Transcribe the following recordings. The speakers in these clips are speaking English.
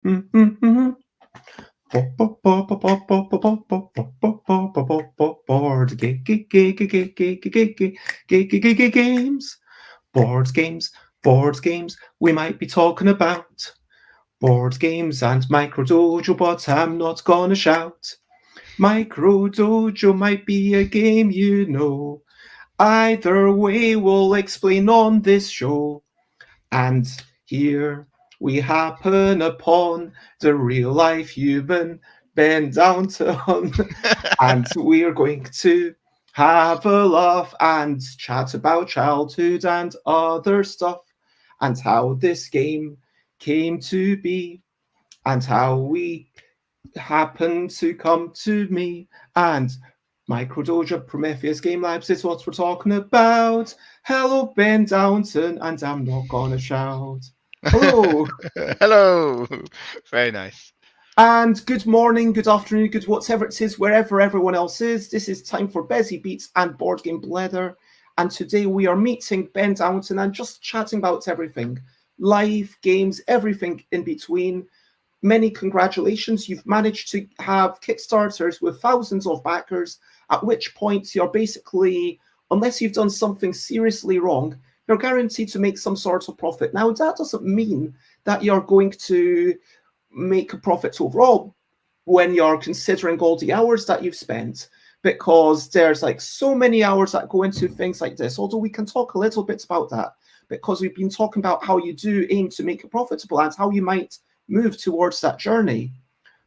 Games, board games, board games. We might be talking about board games and Micro Dojo, but I'm not gonna shout. Micro Dojo might be a game you know. Either way, we'll explain on this show. And here we happen upon the real life human Ben Downton. And we're going to have a laugh and chat about childhood and other stuff, and how this game came to be, and how we happened to come to me. And Micro Dojo Prometheus Game Labs is what we're talking about. Hello, Ben Downton, and I'm not gonna shout. Hello. Hello. Very nice. And good morning, good afternoon, good whatever it is, wherever everyone else is. This is time for Busy Beats and Board Game Blether. And today we are meeting Ben Downton and just chatting about everything. Live, games, everything in between. Many congratulations. You've managed to have Kickstarters with thousands of backers, at which point you're basically, unless you've done something seriously wrong, you're guaranteed to make some sort of profit. Now, that doesn't mean that you're going to make a profit overall when you're considering all the hours that you've spent, because there's like so many hours that go into things like this, although we can talk a little bit about that, because we've been talking about how you do aim to make it profitable and how you might move towards that journey.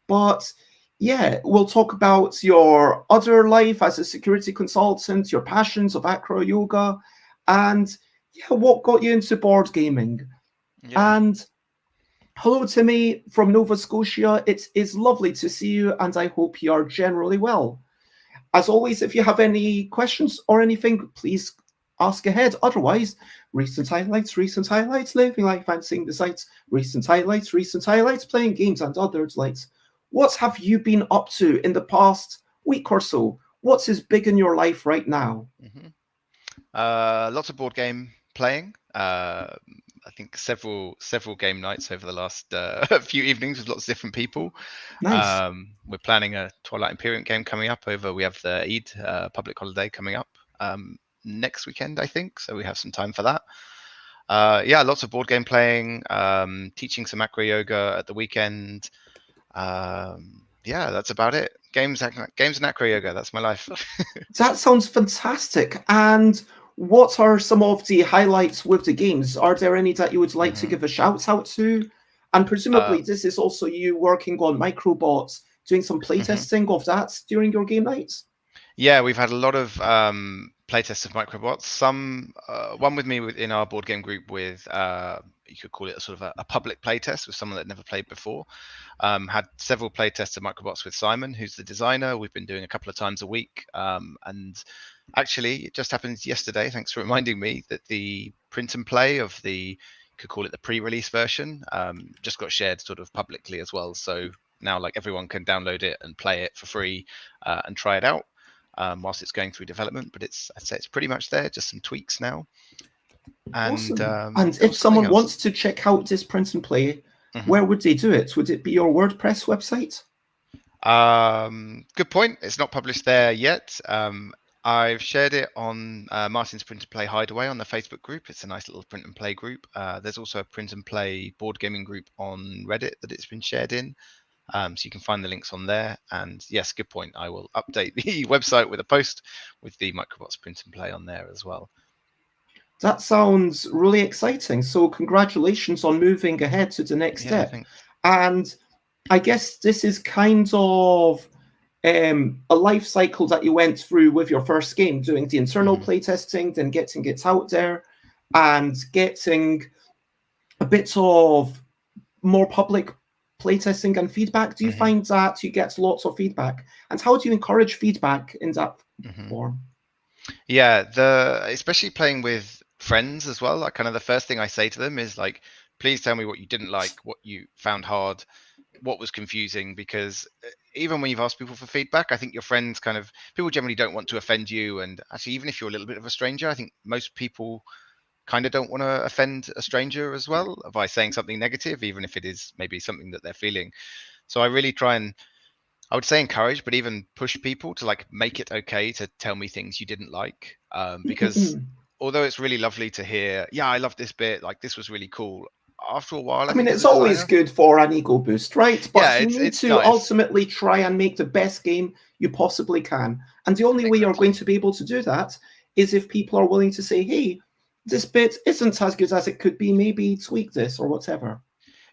But yeah, we'll talk about your other life as a security consultant, your passions of acro yoga, and yeah, what got you into board gaming. Yeah. And hello, Timmy from Nova Scotia. It is lovely to see you, and I hope you are generally well. As always, if you have any questions or anything, please ask ahead. Otherwise, recent highlights, living life and seeing the sights, recent highlights, playing games and other delights. What have you been up to in the past week or so? What's is big in your life right now? Lots of board game playing. I think several game nights over the last few evenings with lots of different people. Nice. We're planning a Twilight Imperium game coming up over. We have the Eid public holiday coming up next weekend, I think. So we have some time for that. Yeah, lots of board game playing. Teaching some acro yoga at the weekend. Yeah, that's about it. Games and acro yoga. That's my life. That sounds fantastic. And what are some of the highlights with the games? Are there any that you would like to give a shout out to? And presumably, this is also you working on microbots, doing some playtesting of that during your game nights? Yeah, we've had a lot of playtests of microbots. Some one with me in our board game group with you could call it a sort of a public playtest with someone that never played before. Had several playtests of microbots with Simon, who's the designer. We've been doing a couple of times a week, and actually, it just happened yesterday. Thanks for reminding me that the print and play of you could call it the pre-release version, just got shared sort of publicly as well. So now, like, everyone can download it and play it for free and try it out. Whilst it's going through development, but I'd say it's pretty much there, just some tweaks now. And awesome. And if someone wants to check out this print and play, where would they do it? Would it be your WordPress website? Good point. It's not published there yet. I've shared it on Martin's Print and Play Hideaway on the Facebook group. It's a nice little print and play group. There's also a print and play board gaming group on Reddit that it's been shared in. So you can find the links on there. And yes, good point. I will update the website with a post with the Microbots print and play on there as well. That sounds really exciting. So congratulations on moving ahead to the next step. Thanks. And I guess this is kind of a life cycle that you went through with your first game, doing the internal playtesting, then getting it out there and getting a bit of more public playtesting and feedback. Do you find that you get lots of feedback? And how do you encourage feedback in that form? Yeah, especially playing with friends as well. Like, kind of the first thing I say to them is like, please tell me what you didn't like, what you found hard, what was confusing, because even when you've asked people for feedback, I think your friends people generally don't want to offend you. And actually, even if you're a little bit of a stranger, I think most people kind of don't want to offend a stranger as well by saying something negative, even if it is maybe something that they're feeling. So I really try and, I would say, encourage, but even push people to like make it okay to tell me things you didn't like, because although it's really lovely to hear, yeah, I love this bit, like this was really cool. After a while, I I mean, think as it's a always designer, good for an ego boost, right? yeah, But you need it's to nice. ultimately try and make the best game you possibly can. And the only way you're Exactly. going to be able to do that is if people are willing to say, hey, this bit isn't as good as it could be, maybe tweak this or whatever.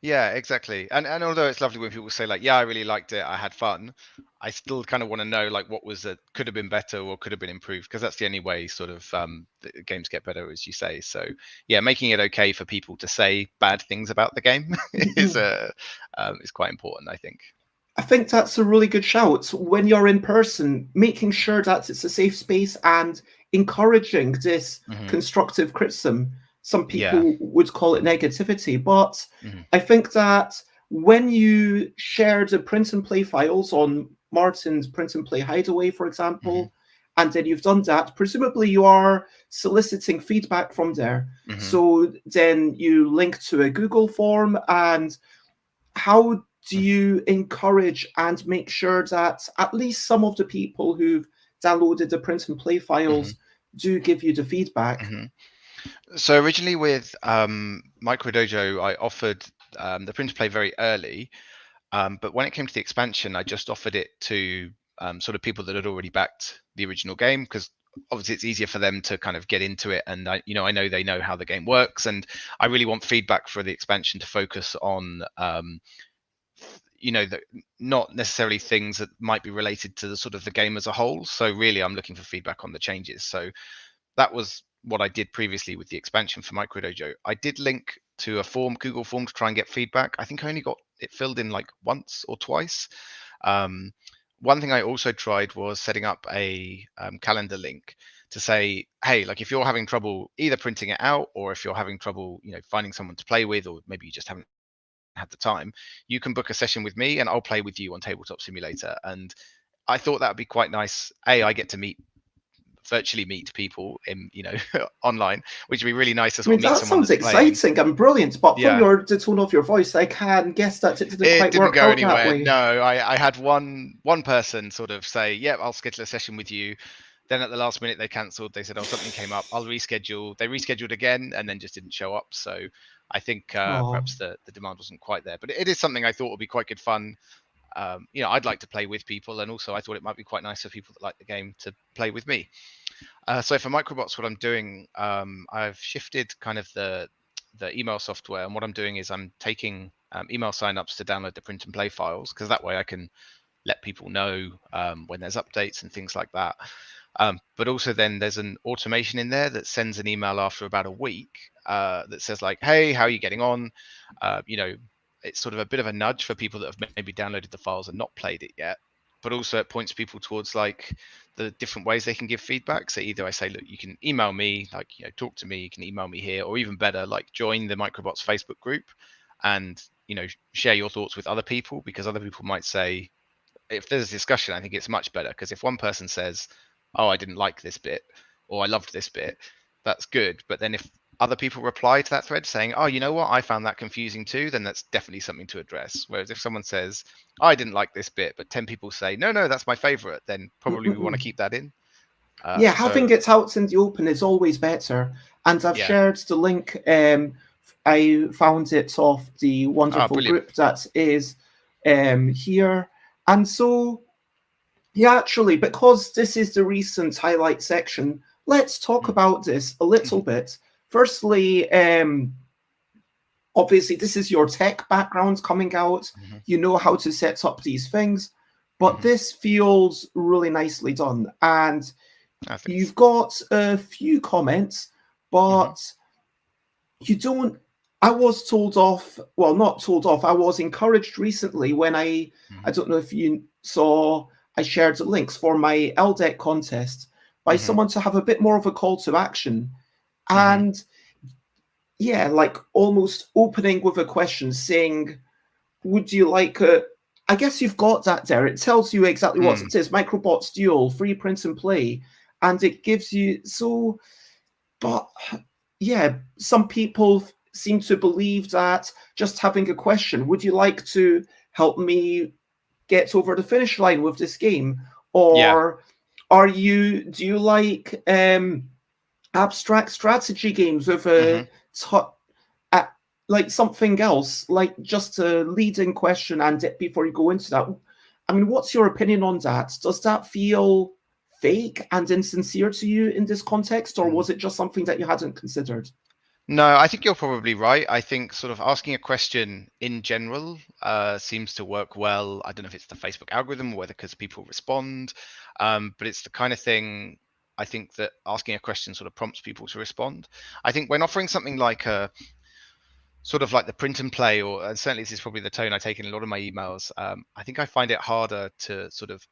Yeah, exactly. And although it's lovely when people say like, yeah, I really liked it, I had fun, I still kind of want to know like what was it could have been better or could have been improved, because that's the only way sort of the games get better, as you say. So yeah, making it okay for people to say bad things about the game is quite important, I think. I think that's a really good shout. When you're in person, making sure that it's a safe space and encouraging this Hmm. constructive criticism. Some Yeah. people would call it negativity, but Hmm. I think that when you share the print and play files on Martin's print and play hideaway, for Hmm. example, and then you've done that, presumably you are soliciting feedback from there. Hmm. So then you link to a Google form, and how do you encourage and make sure that at least some of the people who've downloaded the print and play Hmm. files do give you the feedback? Hmm. So originally with Micro Dojo, I offered the print to play very early. But when it came to the expansion, I just offered it to sort of people that had already backed the original game, because obviously it's easier for them to kind of get into it. And I know they know how the game works, and I really want feedback for the expansion to focus on, the, not necessarily things that might be related to the sort of the game as a whole. So really, I'm looking for feedback on the changes. So that was what I did previously with the expansion for Micro Dojo. I did link to a form, Google form, to try and get feedback. I think I only got it filled in like once or twice. Um, One thing I also tried was setting up a calendar link to say, hey, like if you're having trouble either printing it out, or if you're having trouble, finding someone to play with, or maybe you just haven't had the time, you can book a session with me and I'll play with you on Tabletop Simulator. And I thought that would be quite nice. I get to virtually meet people in online, which would be really nice to I sort mean, of meet that someone sounds that's playing. exciting and brilliant, but from Yeah, the tone of your voice, I can guess that it didn't it quite didn't work go out that anywhere. way. No, I had one person sort of say, yeah, I'll schedule a session with you. Then at the last minute they cancelled. They said, oh, something came up, I'll reschedule. They rescheduled again and then just didn't show up. So I think Oh, perhaps the demand wasn't quite there, but it is something I thought would be quite good fun. I'd like to play with people, and also I thought it might be quite nice for people that like the game to play with me. So for Microbots, what I'm doing, I've shifted kind of the email software, and what I'm doing is I'm taking email signups to download the print and play files, because that way I can let people know when there's updates and things like that. But also then there's an automation in there that sends an email after about a week that says like, hey, how are you getting on? Uh, you know, it's sort of a bit of a nudge for people that have maybe downloaded the files and not played it yet. But also it points people towards like the different ways they can give feedback. So either I say, look, you can email me, like, talk to me, you can email me here, or even better, like join the Microbots Facebook group and, share your thoughts with other people, because other people might say, if there's a discussion, I think it's much better, because if one person says, oh, I didn't like this bit, or I loved this bit, that's good. But then if other people reply to that thread saying, oh, you know what, I found that confusing too, then that's definitely something to address. Whereas if someone says, oh, I didn't like this bit, but 10 people say, no, no, that's my favorite, then probably we want to mm-mm. keep that in. Yeah, So having it out in the open is always better. And I've yeah. shared the link. I found it off the Ah, wonderful brilliant. group that is here. And so, yeah, actually, because this is the recent highlight section, let's talk about this a little bit. Firstly, obviously, this is your tech background coming out. You know how to set up these things, but this feels really nicely done. And you've got a few comments, but you don't. I was told off. Well, not told off. I was encouraged recently when I don't know if you saw. I shared the links for my LDEC contest by someone to have a bit more of a call to action, and yeah, like almost opening with a question saying, "Would you like a?" I guess you've got that there. It tells you exactly what it is. Microbots Duel, free print and play, and it gives you so. But yeah, some people seem to believe that just having a question, would you like to help me get over the finish line with this game? Yeah. Or do you like abstract strategy games with Hmm. uh, like something else, like just a leading question? And before you go into that, I mean, what's your opinion on that? Does that feel fake and insincere to you in this context, or was it just something that you hadn't considered? No, I think you're probably right. I think sort of asking a question in general seems to work well. I don't know if it's the Facebook algorithm or whether because people respond, but it's the kind of thing I think that asking a question sort of prompts people to respond. I think when offering something like a sort of like the print and play, or and certainly this is probably the tone I take in a lot of my emails, I think I find it harder to sort of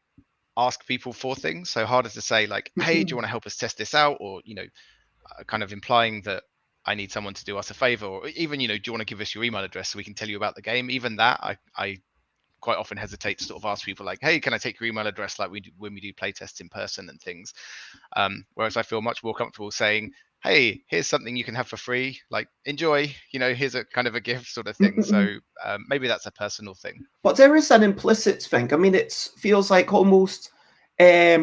ask people for things. So harder to say like, hey, do you want to help us test this out? Or, kind of implying that I need someone to do us a favor, or even, do you want to give us your email address so we can tell you about the game? Even that, I quite often hesitate to sort of ask people like, hey, can I take your email address like we do when we do play tests in person and things. Whereas I feel much more comfortable saying, hey, here's something you can have for free, like enjoy, here's a kind of a gift sort of thing. So maybe that's a personal thing. But there is an implicit thing. I mean, it feels like almost, yeah,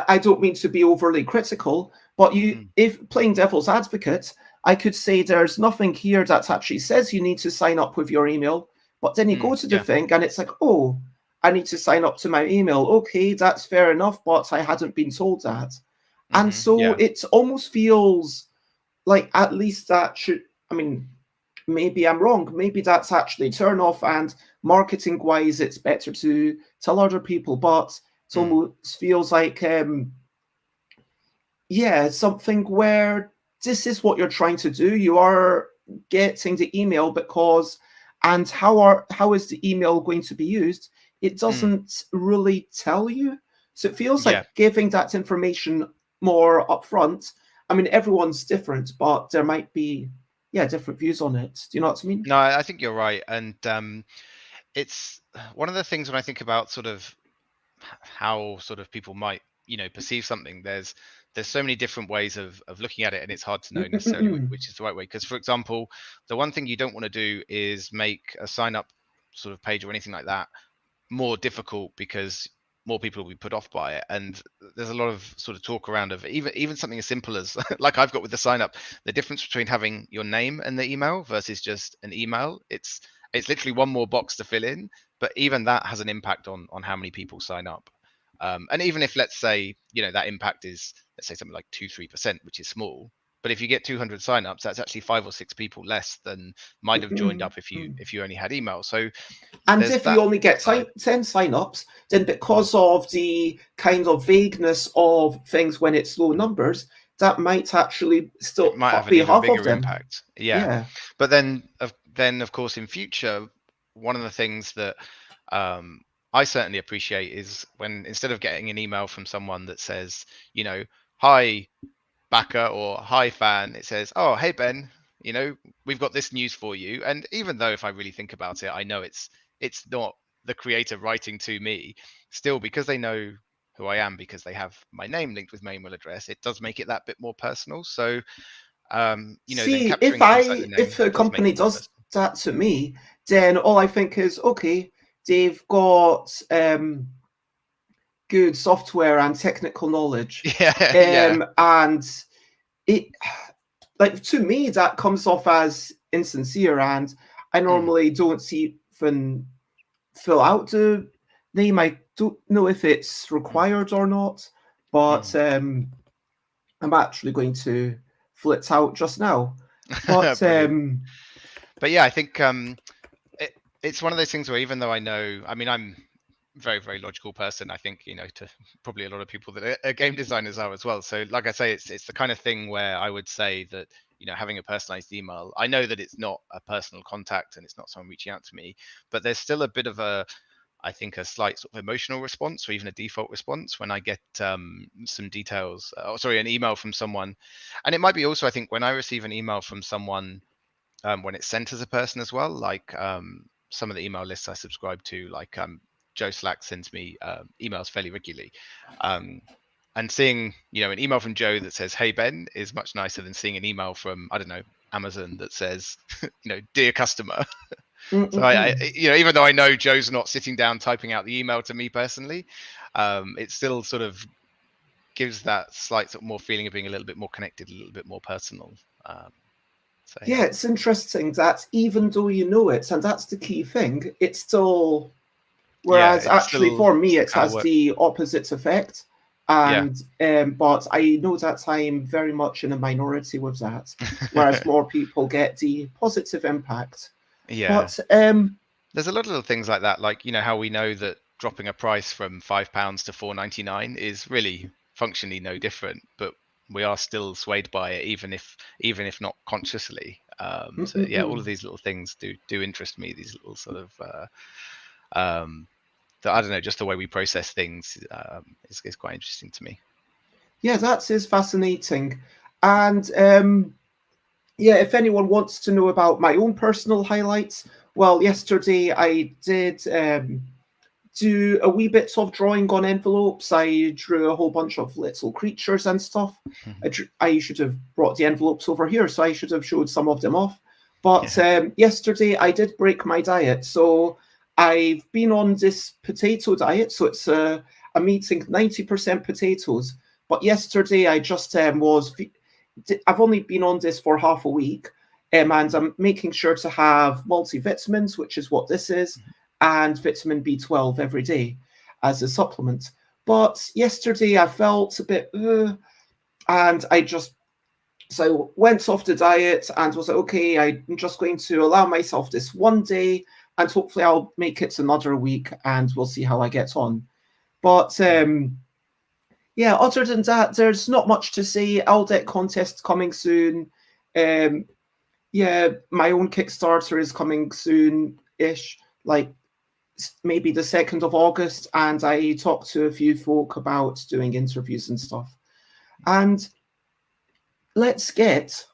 I don't mean to be overly critical, but if playing devil's advocate, I could say there's nothing here that actually says you need to sign up with your email, but then you go to the Yeah. thing and it's like, oh, I need to sign up to my email. Okay, that's fair enough, but I hadn't been told that. And so Yeah. it almost feels like at least that should, I mean, maybe I'm wrong. Maybe that's actually turn off, and marketing wise, it's better to tell other people. But it almost feels like, yeah, something where this is what you're trying to do. You are getting the email because, and how is the email going to be used? It doesn't really tell you. So it feels Yeah. like giving that information more upfront. I mean, everyone's different, but there might be, yeah, different views on it. Do you know what I mean? No, I think you're right. And it's one of the things when I think about sort of how sort of people might, perceive something. There's so many different ways of looking at it, and it's hard to know necessarily which is the right way. Because, for example, the one thing you don't want to do is make a sign up sort of page or anything like that more difficult, because more people will be put off by it. And there's a lot of sort of talk around of even something as simple as like I've got with the sign up, the difference between having your name and the email versus just an email. It's literally one more box to fill in, but even that has an impact on how many people sign up. And even if, let's say, that impact is, let's say, something like 2-3%, which is small, but if you get 200 signups, that's actually 5 or 6 people less than might have joined up if you only had email. So And there's if you that only get side. 10 sign-ups, then because of the kind of vagueness of things when it's low numbers, that might actually It still might have an be even half of bigger them. impact. Yeah. Yeah. But then of course in future, one of the things that um, I certainly appreciate is when, instead of getting an email from someone that says, hi backer or hi fan, it says, oh, hey Ben, we've got this news for you. And even though, if I really think about it, I know it's not the creator writing to me, still, because they know who I am, because they have my name linked with my email address, it does make it that bit more personal. So then See, capturing things like the name if a does make company it more does personal. that to me, then all I think is, okay, they've got good software and technical knowledge. Yeah. Yeah. And it, like, to me, that comes off as insincere, and I normally don't even fill out the name. I don't know if it's required or not, but I'm actually going to fill it out just now. But Brilliant. But yeah, I think it's one of those things where, even though I know, I mean, I'm a very, very logical person. I think, to probably a lot of people that are game designers are as well. So like I say, it's the kind of thing where I would say that, having a personalized email, I know that it's not a personal contact and it's not someone reaching out to me, but there's still a bit of I think, a slight sort of emotional response, or even a default response, when I get some details, an email from someone. And it might be also, I think, when I receive an email from someone, when it's sent as a person as well, like some of the email lists I subscribe to, like Joe Slack sends me emails fairly regularly. Um, And seeing, an email from Joe that says, "Hey Ben," is much nicer than seeing an email from, I don't know, Amazon that says, "Dear customer." So I, even though I know Joe's not sitting down typing out the email to me personally, it still sort of gives that slight sort of more feeling of being a little bit more connected, a little bit more personal. Yeah, it's interesting that even though you know it, and that's the key thing, it's still. Whereas actually, for me, it has the opposite effect. And but I know that I'm very much in a minority with that, whereas more people get the positive impact. Yeah. But there's a lot of little things like that, like how we know that dropping a price from £5 to £4.99 is really functionally no different, but we are still swayed by it, even if not consciously. So yeah, all of these little things do interest me. These little sort of I don't know, just the way we process things is quite interesting to me. Yeah, that is fascinating. And yeah, if anyone wants to know about my own personal highlights, well, yesterday I did do a wee bit of drawing on envelopes. I drew a whole bunch of little creatures and stuff. I should have brought the envelopes over here, so I should have showed some of them off. But yesterday I did break my diet. So I've been on this potato diet. So it's I'm eating 90% potatoes. But yesterday I just I've only been on this for half a week. And I'm making sure to have multivitamins, which is what this is, and vitamin B12 every day as a supplement. But yesterday I felt a bit, and I just went off the diet and was like, okay, I'm just going to allow myself this one day, and hopefully I'll make it another week, and we'll see how I get on. But yeah, other than that, there's not much to say. Deck contest coming soon. Yeah, my own Kickstarter is coming soon-ish, like maybe the 2nd of August, and I talked to a few folk about doing interviews and stuff. And let's get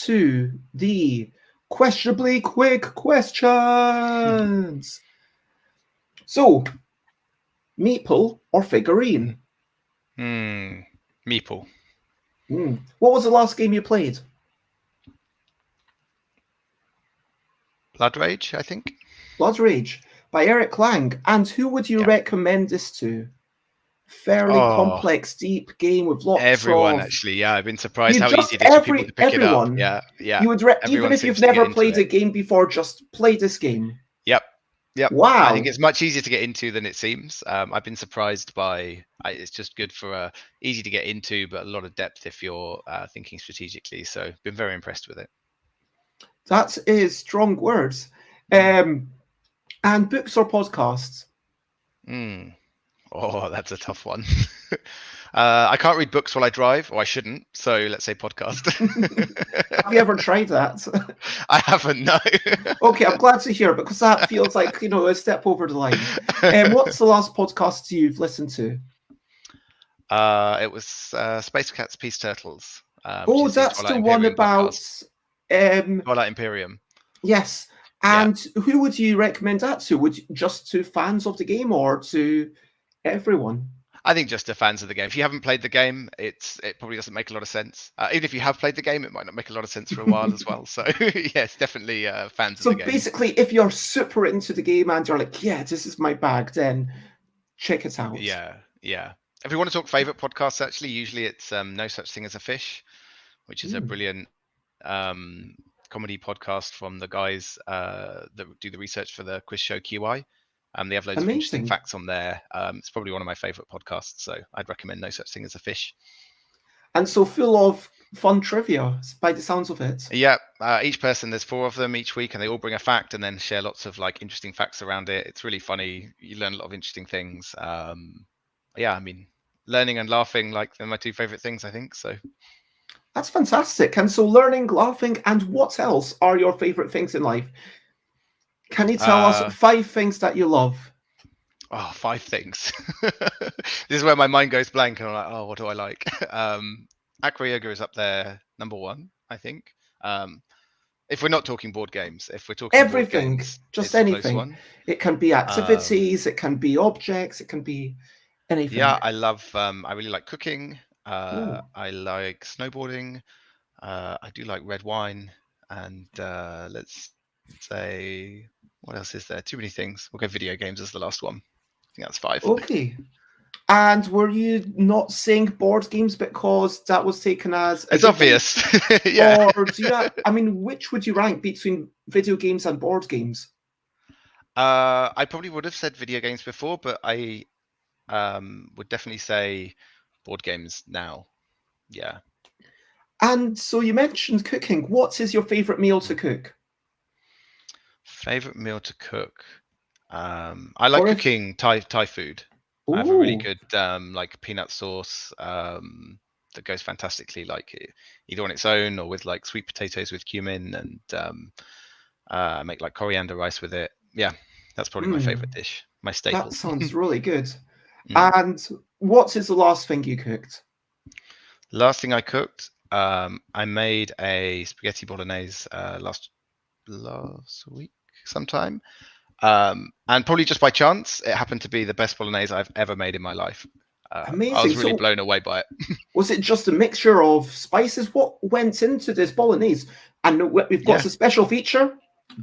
to the questionably quick questions. So, meeple or figurine? Meeple. What was the last game you played? Blood Rage, I think. Blood Rage by Eric Lang. And who would you recommend this to? Fairly complex, deep game with lots everyone, of... actually, yeah. I've been surprised how easy it is for people to pick it up. Yeah. You would even if you've never played a game before, just play this game. Yep. Wow. I think it's much easier to get into than it seems. I've been surprised by it's just good for easy to get into, but a lot of depth if you're thinking strategically. So been very impressed with it. That is strong words. And books or podcasts? Oh, that's a tough one. I can't read books while I drive, or I shouldn't. So let's say podcast. Have you ever tried that? I haven't, no. Okay, I'm glad to hear, because that feels like, a step over the line. What's the last podcast you've listened to? It was Space Cats, Peace Turtles. That's the one about Twilight Imperium. Yes. And who would you recommend that to? Just to fans of the game or to everyone? I think just to fans of the game. If you haven't played the game, it probably doesn't make a lot of sense. Even if you have played the game, it might not make a lot of sense for a while as well. So yes, definitely fans of the game. So basically, if you're super into the game and you're like, yeah, this is my bag, then check it out. Yeah. If you want to talk favorite podcasts, actually, usually it's No Such Thing as a Fish, which is a brilliant comedy podcast from the guys that do the research for the quiz show QI. They have loads of interesting facts on there. It's probably one of my favorite podcasts, so I'd recommend No Such Thing as a Fish. And so full of fun trivia, by the sounds of it. Yeah, each person, there's 4 of them each week, and they all bring a fact and then share lots of interesting facts around it. It's really funny. You learn a lot of interesting things. Yeah, I mean, learning and laughing, they're my 2 favorite things, I think. So that's fantastic. And so learning, laughing, and what else are your favorite things in life? Can you tell us 5 things that you love? 5 things. This is where my mind goes blank and I'm like, oh, what do I like? Acro yoga is up there, number 1, I think. If we're not talking board games, if we're talking everything, board games, just anything. It can be activities, it can be objects, it can be Anything? Yeah, I love. I really like cooking. Ooh. I like snowboarding. I do like red wine, and let's say what else is there? Too many things. We'll go video games as the last one. I think that's 5. Okay. And were you not saying board games because that was taken as a It's given? obvious. Yeah. Or do you have, I mean, which would you rank between video games and board games? I probably would have said video games before, but I would definitely say board games now. Yeah. And so you mentioned cooking. What is your favorite meal to cook? Favorite meal to cook. I like Or if, cooking Thai food. I have a really ooh, good like peanut sauce that goes fantastically like either on its own or with like sweet potatoes with cumin, and I make like coriander rice with it. Yeah, that's probably my mm, favorite dish, my that staple. sounds really good. Mm. And what is the last thing you cooked? Last thing I cooked, I made a spaghetti bolognese last week sometime. And probably just by chance, it happened to be the best bolognese I've ever made in my life. I Amazing. was really So blown away by it. was it just a mixture of spices? What went into this bolognese? And we've got Yeah, a special feature,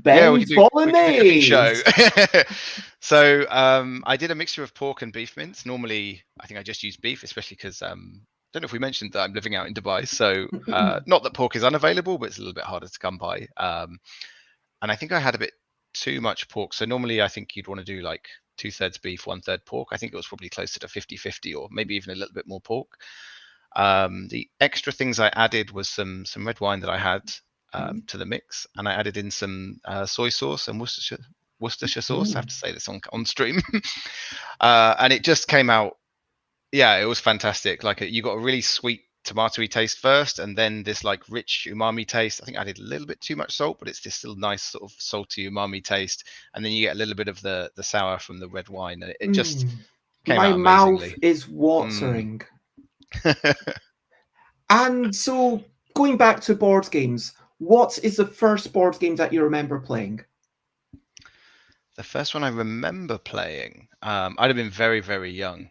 yeah, Ben's we can do a cooking show. Bolognese. So I did a mixture of pork and beef mince. Normally, I think I just use beef, especially because I don't know if we mentioned that I'm living out in Dubai. So not that pork is unavailable, but it's a little bit harder to come by. And I think I had a bit too much pork. So normally I think you'd want to do like 2/3 beef, 1/3 pork. I think it was probably closer to 50/50 or maybe even a little bit more pork. The extra things I added was some red wine that I had to the mix, and I added in some soy sauce and Worcestershire sauce. I have Ooh. to say this on stream, and it just came out. Yeah, it was fantastic. Like you got a really sweet tomatoey taste first, and then this like rich umami taste. I think I added a little bit too much salt, but it's this still nice sort of salty umami taste, and then you get a little bit of the sour from the red wine, and it just Mm. came My out mouth amazingly. is Mm. watering. And so, going back to board games, what is the first board game that you remember playing? The first one I remember playing, I'd have been very, very young.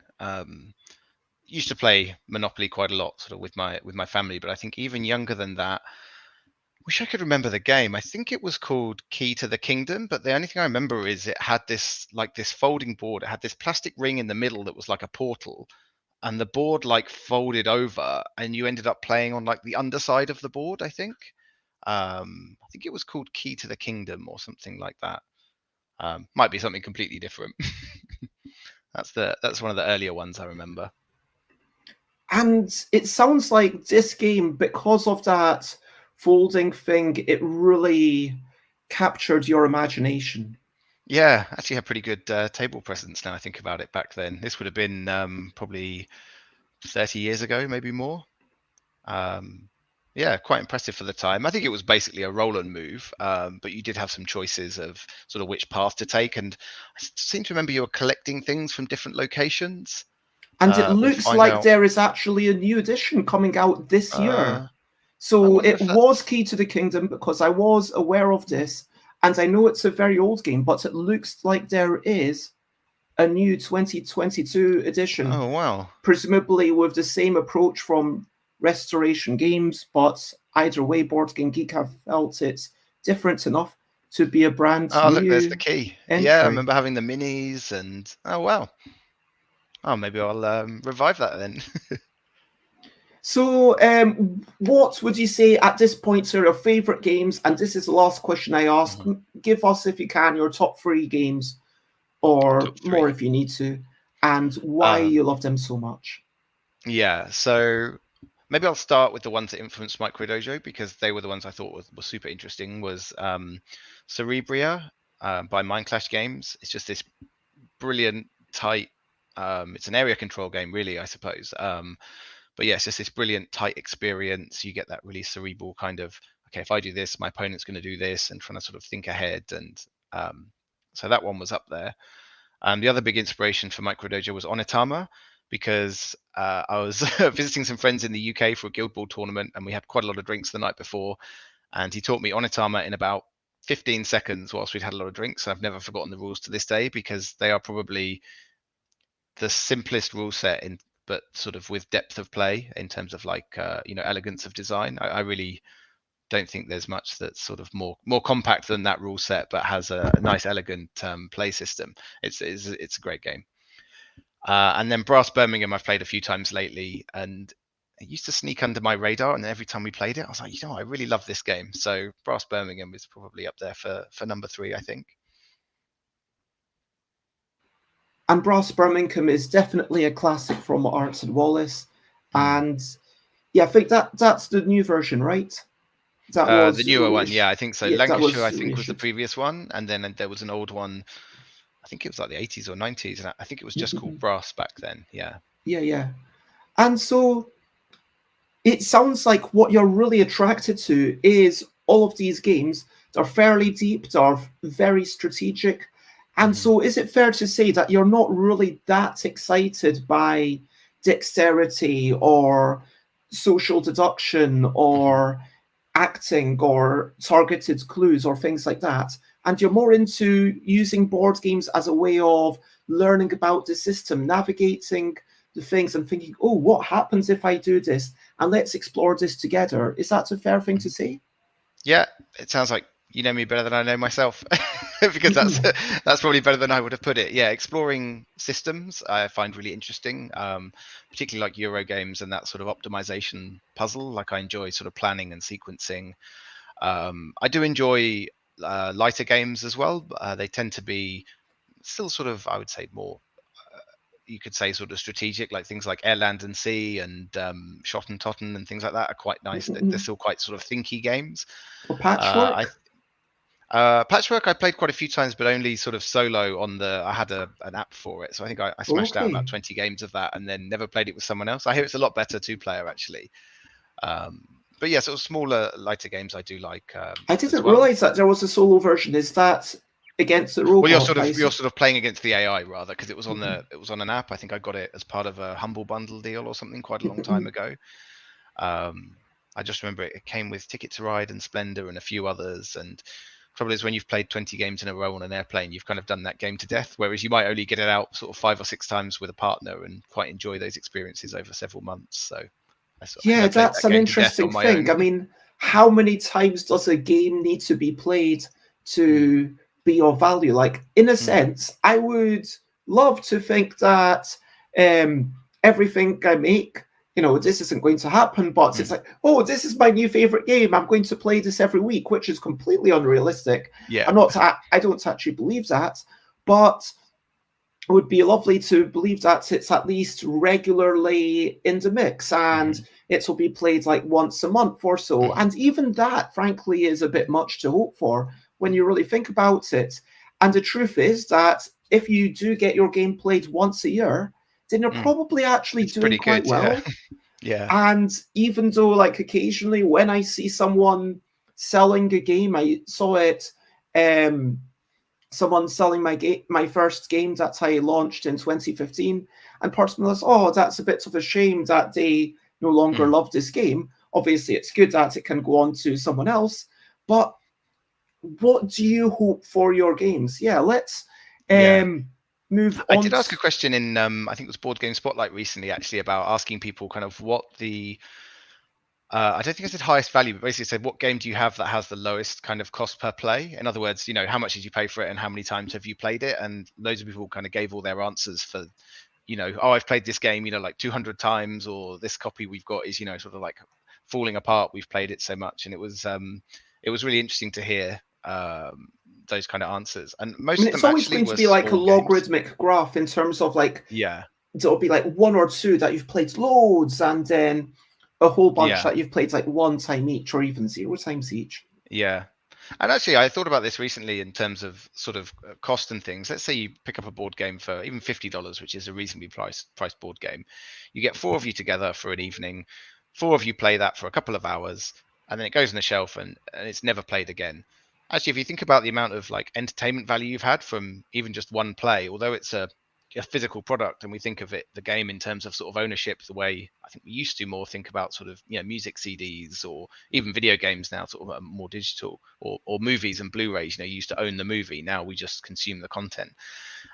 Used to play Monopoly quite a lot, sort of with my family, but I think even younger than that. Wish I could remember the game. I think it was called Key to the Kingdom, but the only thing I remember is it had this folding board. It had this plastic ring in the middle that was like a portal, and the board like folded over, and you ended up playing on like the underside of the board. I think it was called Key to the Kingdom or something like that. Might be something completely different. That's one of the earlier ones I remember. And it sounds like this game, because of that folding thing, it really captured your imagination. Yeah, actually had pretty good table presence now I think about it back then. This would have been probably 30 years ago, maybe more. Um, yeah, quite impressive for the time. I think it was basically a roll and move, but you did have some choices of sort of which path to take. And I seem to remember you were collecting things from different locations And it or looks find like out. there is actually a new edition coming out this year. I So wonder it if was that's. Key to the Kingdom because I was aware of this, and I know it's a very old game, but it looks like there is a new 2022 edition, Oh, wow. presumably with the same approach from Restoration Games, but either way, Board Game Geek have felt it's different enough to be a brand Oh, look, there's the new key. Yeah, I entry. remember having the minis and oh, wow. Oh, maybe I'll revive that then. So, what would you say at this point are your favorite games? And this is the last question I ask. Mhm. Give us, if you can, your top 3 games, or Top more three. if you need to, and why Um, you love them so much. yeah, so maybe I'll start with the ones that influenced Micro Dojo because they were the ones I thought was super interesting. Was Cerebria by Mindclash Games. It's just this brilliant, tight. It's an area control game, really, I suppose. But yeah, it's just this brilliant, tight experience. You get that really cerebral kind of, okay, if I do this, my opponent's going to do this, and trying to sort of think ahead. And so that one was up there. The other big inspiration for Micro Dojo was Onitama, because I was visiting some friends in the UK for a Guild Ball tournament, and we had quite a lot of drinks the night before. And he taught me Onitama in about 15 seconds whilst we'd had a lot of drinks. And I've never forgotten the rules to this day because they are probably the simplest rule set but sort of with depth of play in terms of like elegance of design. I really don't think there's much that's sort of more compact than that rule set, but has a nice elegant play system. It's a great game. And then Brass Birmingham I've played a few times lately, and it used to sneak under my radar, and every time we played it I was like, I really love this game. So Brass Birmingham is probably up there for number 3, I think. And Brass Birmingham is definitely a classic from Arts and Wallace. And yeah, I think that's the new version, right? That was the newer one. Yeah, I think so. Yeah, Lancashire, I think, was the previous one, and then there was an old one. I think it was like the 80s or 90s, and I think it was just called Brass back then. Yeah. Yeah. And so it sounds like what you're really attracted to is all of these games that are fairly deep, that are very strategic. And so is it fair to say that you're not really that excited by dexterity or social deduction or acting or targeted clues or things like that, and you're more into using board games as a way of learning about the system, navigating the things and thinking, oh, what happens if I do this, and let's explore this together? Is that a fair thing to say? Yeah, it sounds like you know me better than I know myself, because that's probably better than I would have put it. Yeah, exploring systems I find really interesting, particularly like Euro games and that sort of optimization puzzle. Like I enjoy sort of planning and sequencing. I do enjoy lighter games as well. They tend to be still sort of, I would say, more, you could say, sort of strategic, like things like Air, Land and Sea and Shot and Totten and things like that are quite nice. They're still quite sort of thinky games. Or Patchwork? Patchwork I played quite a few times, but only sort of solo on I had an app for it. So I think I smashed out about 20 games of that and then never played it with someone else. I hear it's a lot better 2-player actually. But yeah, sort of smaller, lighter games I do like. I didn't realize that there was a solo version. Is that against the robot? Well, you're sort of playing against the AI rather, because it was on an app. I think I got it as part of a Humble Bundle deal or something quite a long time ago. I just remember it came with Ticket to Ride and Splendor and a few others. And trouble is, when you've played 20 games in a row on an airplane, you've kind of done that game to death, whereas you might only get it out sort of 5 or 6 times with a partner and quite enjoy those experiences over several months. So yeah, that's an interesting thing. I mean, how many times does a game need to be played to be of value? Like, in a sense, I would love to think that everything I make, this isn't going to happen, but it's like, oh, this is my new favorite game. I'm going to play this every week, which is completely unrealistic. Yeah, I don't actually believe that, but it would be lovely to believe that it's at least regularly in the mix and it will be played like once a month or so. And even that, frankly, is a bit much to hope for when you really think about it. And the truth is that if you do get your game played once a year, then you're probably actually doing quite well. Yeah. And even though, like, occasionally when I see someone selling a game, I saw it, someone selling my first game that I launched in 2015, and part of me was, oh, that's a bit of a shame that they no longer love this game. Obviously, it's good that it can go on to someone else, but what do you hope for your games? Yeah, let's move on. I did ask a question in, I think it was Board Game Spotlight recently, actually, about asking people kind of what the, I don't think I said highest value, but basically said, what game do you have that has the lowest kind of cost per play? In other words, how much did you pay for it and how many times have you played it? And loads of people kind of gave all their answers for, oh, I've played this game, like 200 times, or this copy we've got is, sort of like falling apart. We've played it so much. And it was really interesting to hear those kind of answers. And most of them, it's always going to be like a logarithmic graph in terms of like, it'll be like 1 or 2 that you've played loads, and then a whole bunch that you've played like 1 time each, or even 0 times each. Yeah. And actually, I thought about this recently in terms of sort of cost and things. Let's say you pick up a board game for even $50, which is a reasonably priced board game. You get 4 of you together for an evening. 4 of you play that for a couple of hours, and then it goes on the shelf and it's never played again. Actually, if you think about the amount of like entertainment value you've had from even just one play, although it's a a physical product, and we think of the game in terms of sort of ownership, the way I think we used to more think about sort of music CDs or even video games now, sort of more digital, or movies and Blu-rays. You used to own the movie. Now we just consume the content.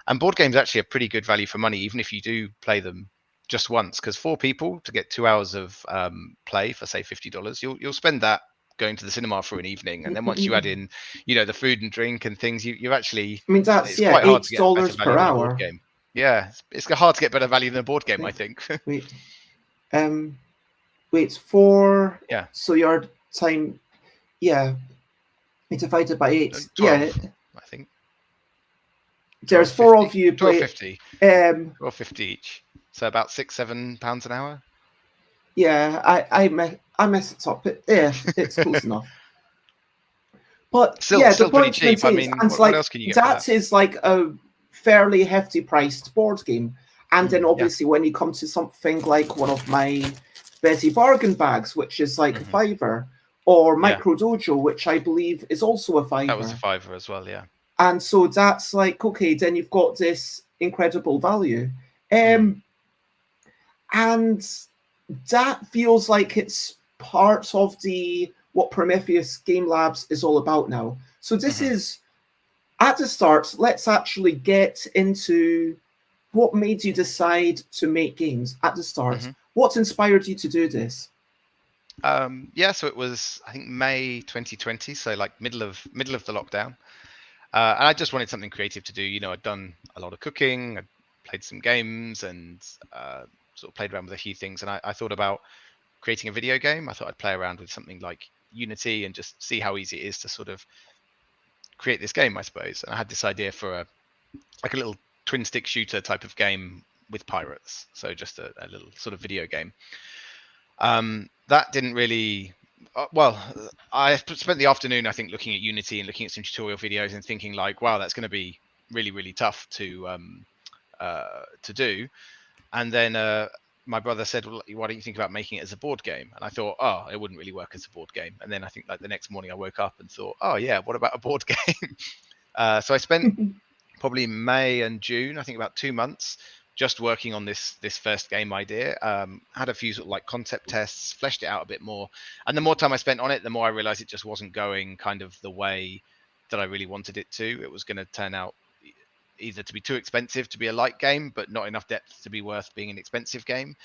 And board games actually are pretty good value for money, even if you do play them just once. Because 4 people to get 2 hours of play for say $50, you'll spend that going to the cinema for an evening, and then once you add in the food and drink and things, you actually, I mean, that's it's quite hard $8 to get better value per than a board hour. game. Yeah, it's hard to get better value than a board game, I think. Wait, for Yeah. So your time, divided by 8. 12, I think. There's 4 of you. $12.50. $12.50 each. So about £6-7 an hour. Yeah, I mess it up. It's close enough. But still pretty cheap. I mean, what else can you get? That is like a fairly hefty priced board game. And then obviously when you come to something like one of my Betty bargain bags, which is like a £5, or Micro Dojo, which I believe is also a £5. That was a £5 as well, yeah. And so that's like, okay, then you've got this incredible value. And that feels like it's part of what Prometheus Game Labs is all about now. So this is, at the start, let's actually get into what made you decide to make games at the start. What inspired you to do this? So it was, I think, May 2020, so like middle of the lockdown. And I just wanted something creative to do. I'd done a lot of cooking, I'd played some games, and sort of played around with a few things. And I thought about creating a video game. I thought I'd play around with something like Unity and just see how easy it is to sort of create this game, I suppose. And I had this idea for a little twin stick shooter type of game with pirates. So just a little sort of video game. That didn't really, I spent the afternoon, I think, looking at Unity and looking at some tutorial videos and thinking like, wow, that's going to be really, really tough to do. And then my brother said, well, why don't you think about making it as a board game? And I thought, oh, it wouldn't really work as a board game. And then I think like the next morning I woke up and thought, oh yeah, what about a board game? So I spent probably May and June, I think about 2 months, just working on this first game idea. Had a few sort of like concept tests, fleshed it out a bit more. And the more time I spent on it, the more I realized it just wasn't going kind of the way that I really wanted it to. It was going to turn out either to be too expensive to be a light game, but not enough depth to be worth being an expensive game.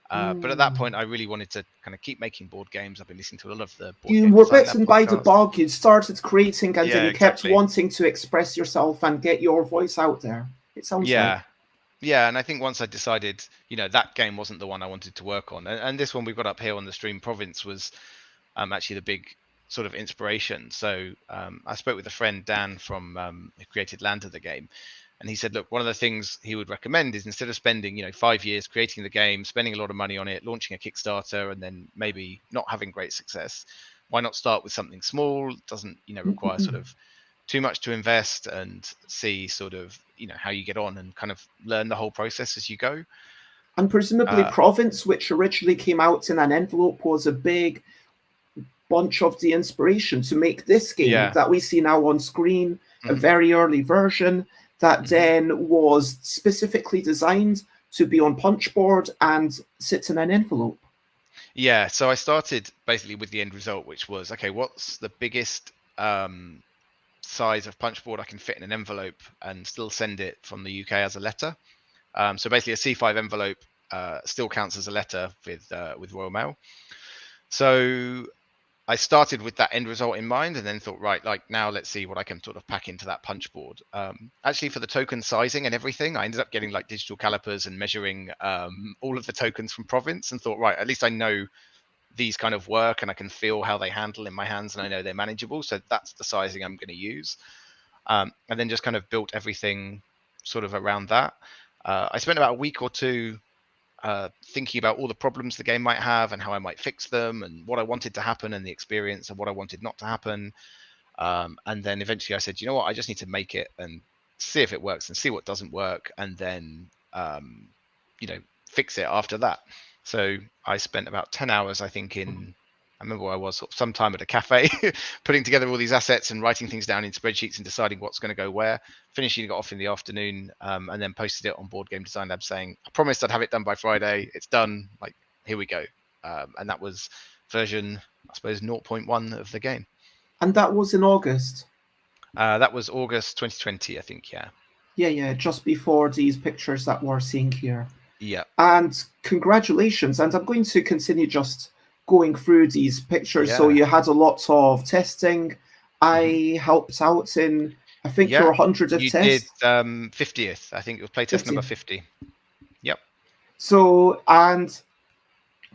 But at that point, I really wanted to kind of keep making board games. I've been listening to a lot of the board You were bitten by the bug. You started creating, and then you kept wanting to express yourself and get your voice out there. It sounds like. Yeah, and I think once I decided, that game wasn't the one I wanted to work on. And this one we've got up here on the stream, Province, was actually the big sort of inspiration. So I spoke with a friend, Dan, who created Land of the Game. And he said, look, one of the things he would recommend is instead of spending, 5 years creating the game, spending a lot of money on it, launching a Kickstarter, and then maybe not having great success, why not start with something small? It doesn't, require sort of too much to invest, and see sort of, how you get on and kind of learn the whole process as you go. And presumably Province, which originally came out in an envelope, was a big bunch of the inspiration to make this game that we see now on screen, a very early version that then was specifically designed to be on punchboard and sit in an envelope. Yeah, so I started basically with the end result, which was, okay, what's the biggest size of punchboard I can fit in an envelope and still send it from the UK as a letter? So basically a C5 envelope still counts as a letter with Royal Mail. So I started with that end result in mind, and then thought, right, like now let's see what I can sort of pack into that punchboard. Actually, for the token sizing and everything, I ended up getting like digital calipers and measuring all of the tokens from Province, and thought, right, at least I know these kind of work and I can feel how they handle in my hands, and I know they're manageable. So that's the sizing I'm going to use. And then just kind of built everything sort of around that. I spent about a week or two thinking about all the problems the game might have and how I might fix them, and what I wanted to happen and the experience, and what I wanted not to happen. And then eventually I said, you know what, I just need to make it and see if it works and see what doesn't work, and then fix it after that. So I spent about 10 hours, I think, in I remember where I was sometime at a cafe, putting together all these assets and writing things down in spreadsheets and deciding what's going to go where, finishing it off in the afternoon, and then posted it on Board Game Design Lab saying, I promised I'd have it done by Friday. It's done. Like, here we go. And that was version, I suppose, 0.1 of the game. And that was in August? That was August 2020, I think, yeah. Yeah, just before these pictures that we're seeing here. Yeah. And congratulations. And I'm going to continue just going through these pictures. Yeah. So you had a lot of testing. I helped out in, I think, your 100th you test. You did 50th. I think it was playtest number 50. Yep. So, and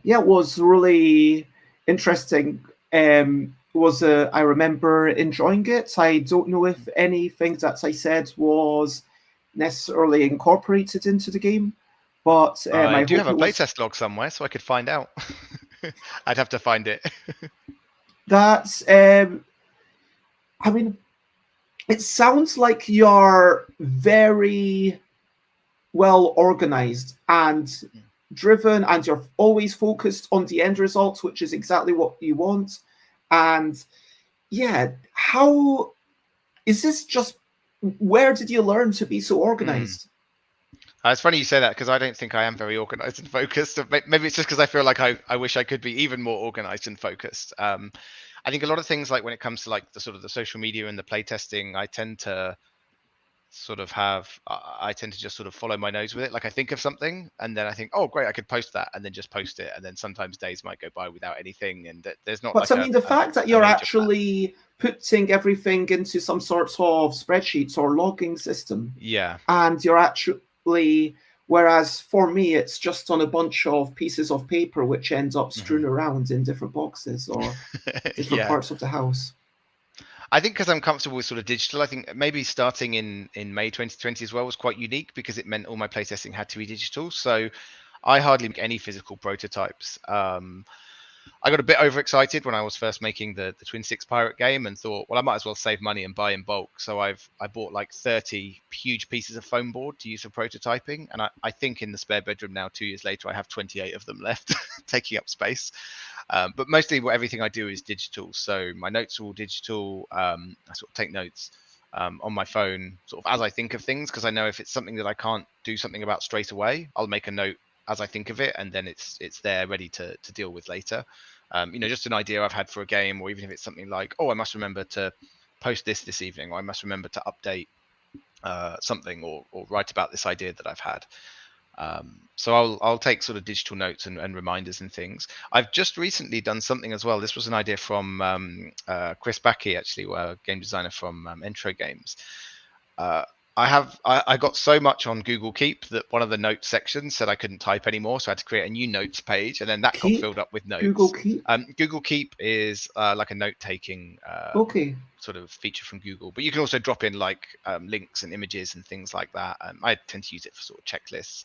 yeah, it was really interesting. I remember enjoying it. I don't know if anything that I said was necessarily incorporated into the game, but I do have a playtest log somewhere, so I could find out. I'd have to find it. That's, I mean, it sounds like you're very well organized and driven, and you're always focused on the end result, which is exactly what you want. And yeah, how is this just, where did you learn to be so organized? It's funny you say that, because I don't think I am very organized and focused. Maybe it's just because I feel like I wish I could be even more organized and focused. I think a lot of things, like when it comes to like the sort of the social media and the playtesting, I tend to just sort of follow my nose with it. Like I think of something and then I think, oh great, I could post that, and then just post it, and then sometimes days might go by without anything, and there's not. But like I mean, the fact that you're actually putting everything into some sort of spreadsheets or logging system, and you're actually, whereas for me it's just on a bunch of pieces of paper which ends up strewn around in different boxes or different parts of the house. I think because I'm comfortable with sort of digital, I think maybe starting in May 2020 as well was quite unique, because it meant all my playtesting had to be digital. So I hardly make any physical prototypes. I got a bit overexcited when I was first making the Twin Six Pirate game and thought, well, I might as well save money and buy in bulk. So I bought like 30 huge pieces of foam board to use for prototyping. And I think in the spare bedroom now, 2 years later, I have 28 of them left, taking up space. But mostly everything I do is digital. So my notes are all digital. I sort of take notes on my phone sort of as I think of things, because I know if it's something that I can't do something about straight away, I'll make a note as I think of it, and then it's there ready to deal with later. Just an idea I've had for a game, or even if it's something like, oh, I must remember to post this evening, or I must remember to update something, or write about this idea that I've had. So I'll take sort of digital notes and reminders and things. I've just recently done something as well. This was an idea from Chris Backey, actually, a game designer from Entro Games. I got so much on Google Keep that one of the notes sections said I couldn't type anymore, so I had to create a new notes page, and then that got filled up with notes. Google Keep? Google Keep is like a note-taking sort of feature from Google, but you can also drop in like links and images and things like that. I tend to use it for sort of checklists.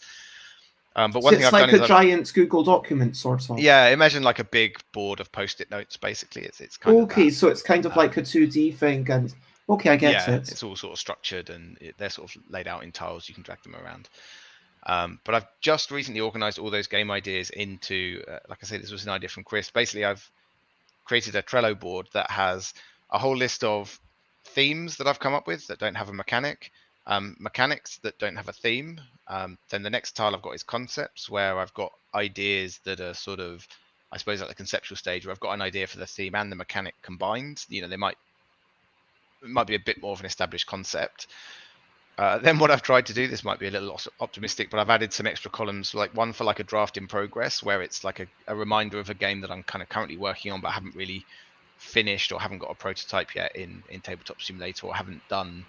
But one thing I've done is a giant Google document sort of. Yeah, imagine like a big board of post-it notes. Basically, it's kind of that. So it's kind of like a 2D thing, and I get it. It's all sort of structured, and they're sort of laid out in tiles. You can drag them around. But I've just recently organized all those game ideas into, like I said, this was an idea from Chris. Basically, I've created a Trello board that has a whole list of themes that I've come up with that don't have a mechanic, mechanics that don't have a theme. Then the next tile I've got is concepts, where I've got ideas that are sort of, I suppose, at the conceptual stage, where I've got an idea for the theme and the mechanic combined. It might be a bit more of an established concept. Then what I've tried to do, this might be a little optimistic, but I've added some extra columns, like one for like a draft in progress, where it's like a reminder of a game that I'm kind of currently working on, but haven't really finished, or haven't got a prototype yet in Tabletop Simulator, or haven't done,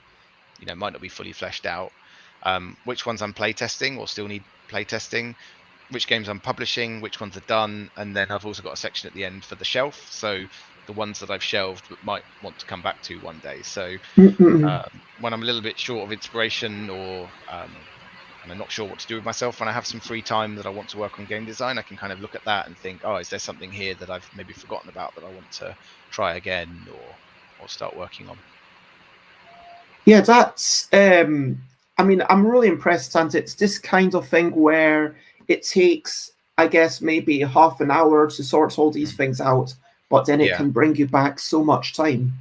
might not be fully fleshed out. Which ones I'm playtesting or still need playtesting, which games I'm publishing, which ones are done, and then I've also got a section at the end for the shelf. So the ones that I've shelved but might want to come back to one day. So when I'm a little bit short of inspiration, or and I'm not sure what to do with myself, when I have some free time that I want to work on game design, I can kind of look at that and think, oh, is there something here that I've maybe forgotten about that I want to try again or start working on? Yeah, that's I'm really impressed, and it's this kind of thing where it takes, I guess, maybe half an hour to sort all these things out, but then it Yeah. can bring you back so much time.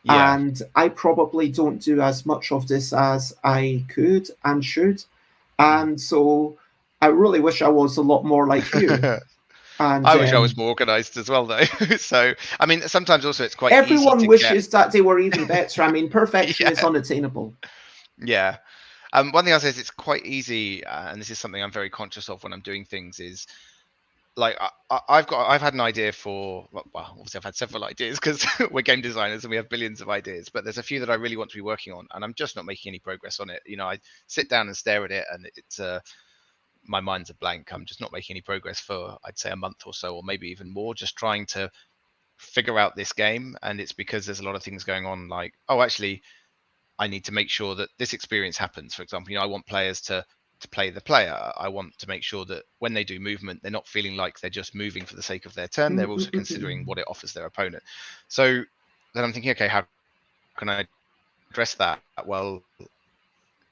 Yeah. And I probably don't do as much of this as I could and should. And so I really wish I was a lot more like you. And I wish I was more organized as well, though. So, I mean, sometimes also it's quite easy everyone to wishes that they were even better. I mean, get. perfection is Yeah. unattainable. Yeah. One thing I'll say is it's quite easy, and this is something I'm very conscious of when I'm doing things, is like I've had an idea for, well, obviously I've had several ideas because we're game designers and we have billions of ideas, but there's a few that I really want to be working on, and I'm just not making any progress on it. You know, I sit down and stare at it, and it's my mind's a blank. I'm just not making any progress for, I'd say, a month or so, or maybe even more, just trying to figure out this game. And it's because there's a lot of things going on, like, oh, actually, I need to make sure that this experience happens. For example, you know, I want players to play the player. I want to make sure that when they do movement, they're not feeling like they're just moving for the sake of their turn. They're also considering what it offers their opponent. So then I'm thinking, okay, how can I address that? Well,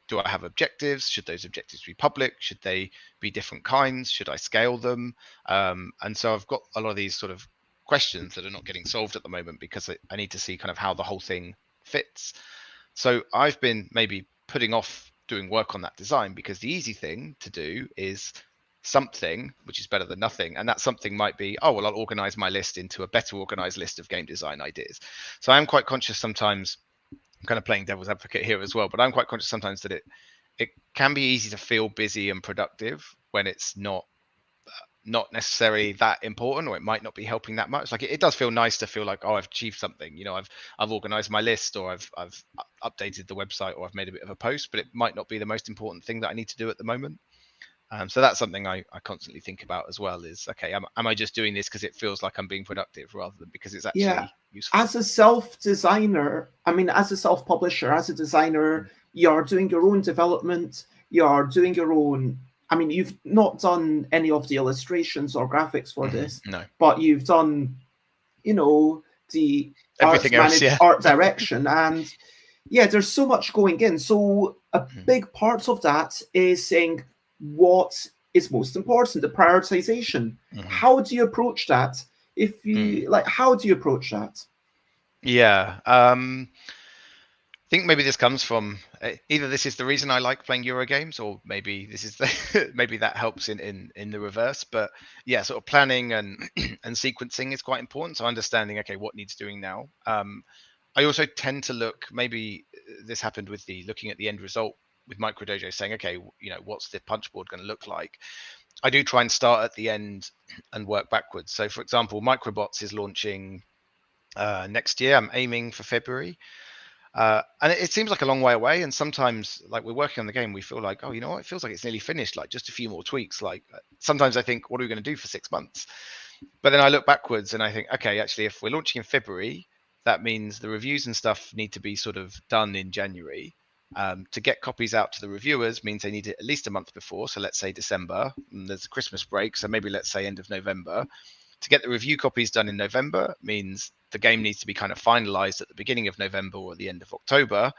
do I have objectives? Should those objectives be public? Should they be different kinds? Should I scale them? And so I've got a lot of these sort of questions that are not getting solved at the moment because I need to see kind of how the whole thing fits. So I've been maybe putting off doing work on that design because the easy thing to do is something which is better than nothing. And that something might be, oh, well, I'll organize my list into a better organized list of game design ideas. So I'm quite conscious sometimes, I'm kind of playing devil's advocate here as well, but I'm quite conscious sometimes that it can be easy to feel busy and productive when it's not necessarily that important, or it might not be helping that much. Like it does feel nice to feel like, oh, I've achieved something, you know, I've organized my list, or I've updated the website, or I've made a bit of a post, but it might not be the most important thing that I need to do at the moment. So that's something I constantly think about as well, is, okay, am I just doing this because it feels like I'm being productive rather than because it's actually useful? As a self-designer, I mean, as a self-publisher, as a designer, you're doing your own development, you're doing your own, I mean, you've not done any of the illustrations or graphics for this, no, but you've done, you know, the everything else, art direction, and there's so much going in. So a big part of that is saying what is most important, the prioritization. How do you approach that? If you like, how do you approach that? Yeah. I think maybe this comes from either this is the reason I like playing Euro games, or maybe this is the maybe that helps in the reverse. But yeah, sort of planning and and sequencing is quite important. So understanding, okay, what needs doing now. I also tend to look, maybe this happened with the looking at the end result with Micro Dojo, saying, okay, you know, what's the punch board going to look like? I do try and start at the end and work backwards. So for example, Microbots is launching next year. I'm aiming for February. And it seems like a long way away. And sometimes, like, we're working on the game, we feel like, oh, you know what, it feels like it's nearly finished, like just a few more tweaks. Like sometimes I think, what are we going to do for 6 months? But then I look backwards and I think, okay, actually, if we're launching in February, that means the reviews and stuff need to be sort of done in January. To get copies out to the reviewers means they need it at least a month before. So let's say December, and there's a Christmas break. So maybe let's say end of November. To get the review copies done in November means the game needs to be kind of finalized at the beginning of November or the end of October.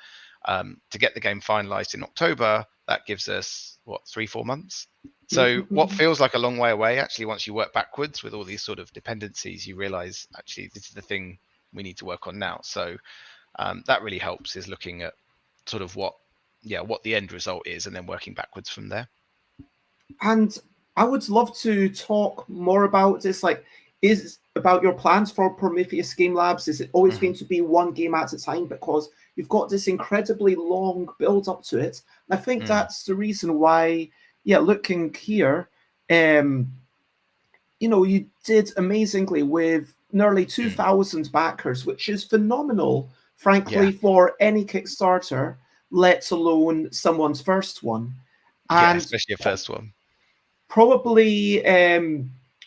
To get the game finalized in October, that gives us, what, 3-4 months? So what feels like a long way away, actually, once you work backwards with all these sort of dependencies, you realize, actually, this is the thing we need to work on now. So that really helps, is looking at sort of what the end result is and then working backwards from there. And I would love to talk more about this, like, is about your plans for Prometheus Game Labs. Is it always going to be one game at a time? Because you've got this incredibly long build up to it. And I think that's the reason why, looking here, you know, you did amazingly with nearly 2,000 backers, which is phenomenal, frankly, for any Kickstarter, let alone someone's first one. And especially a first one. Probably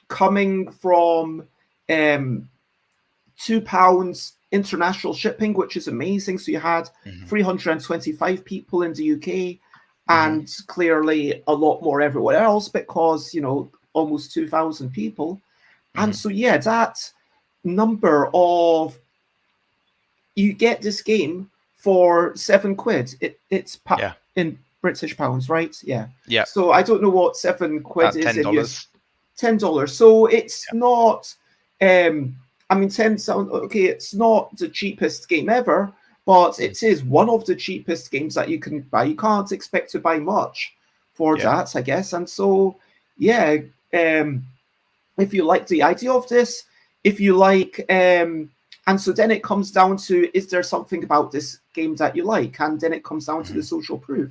coming from £2 international shipping, which is amazing. So you had 325 people in the UK, and clearly a lot more everywhere else, because, you know, almost 2,000 people. And so, that number of, you get this game for £7. It's in British pounds, right? Yeah. So I don't know what £7 is $10. $10. So it's not I mean, £10, okay, it's not the cheapest game ever, but it is one of the cheapest games that you can buy. You can't expect to buy much for that, I guess. And so, yeah, if you like the idea of this, if you like, and so then it comes down to, is there something about this game that you like? And then it comes down to the social proof.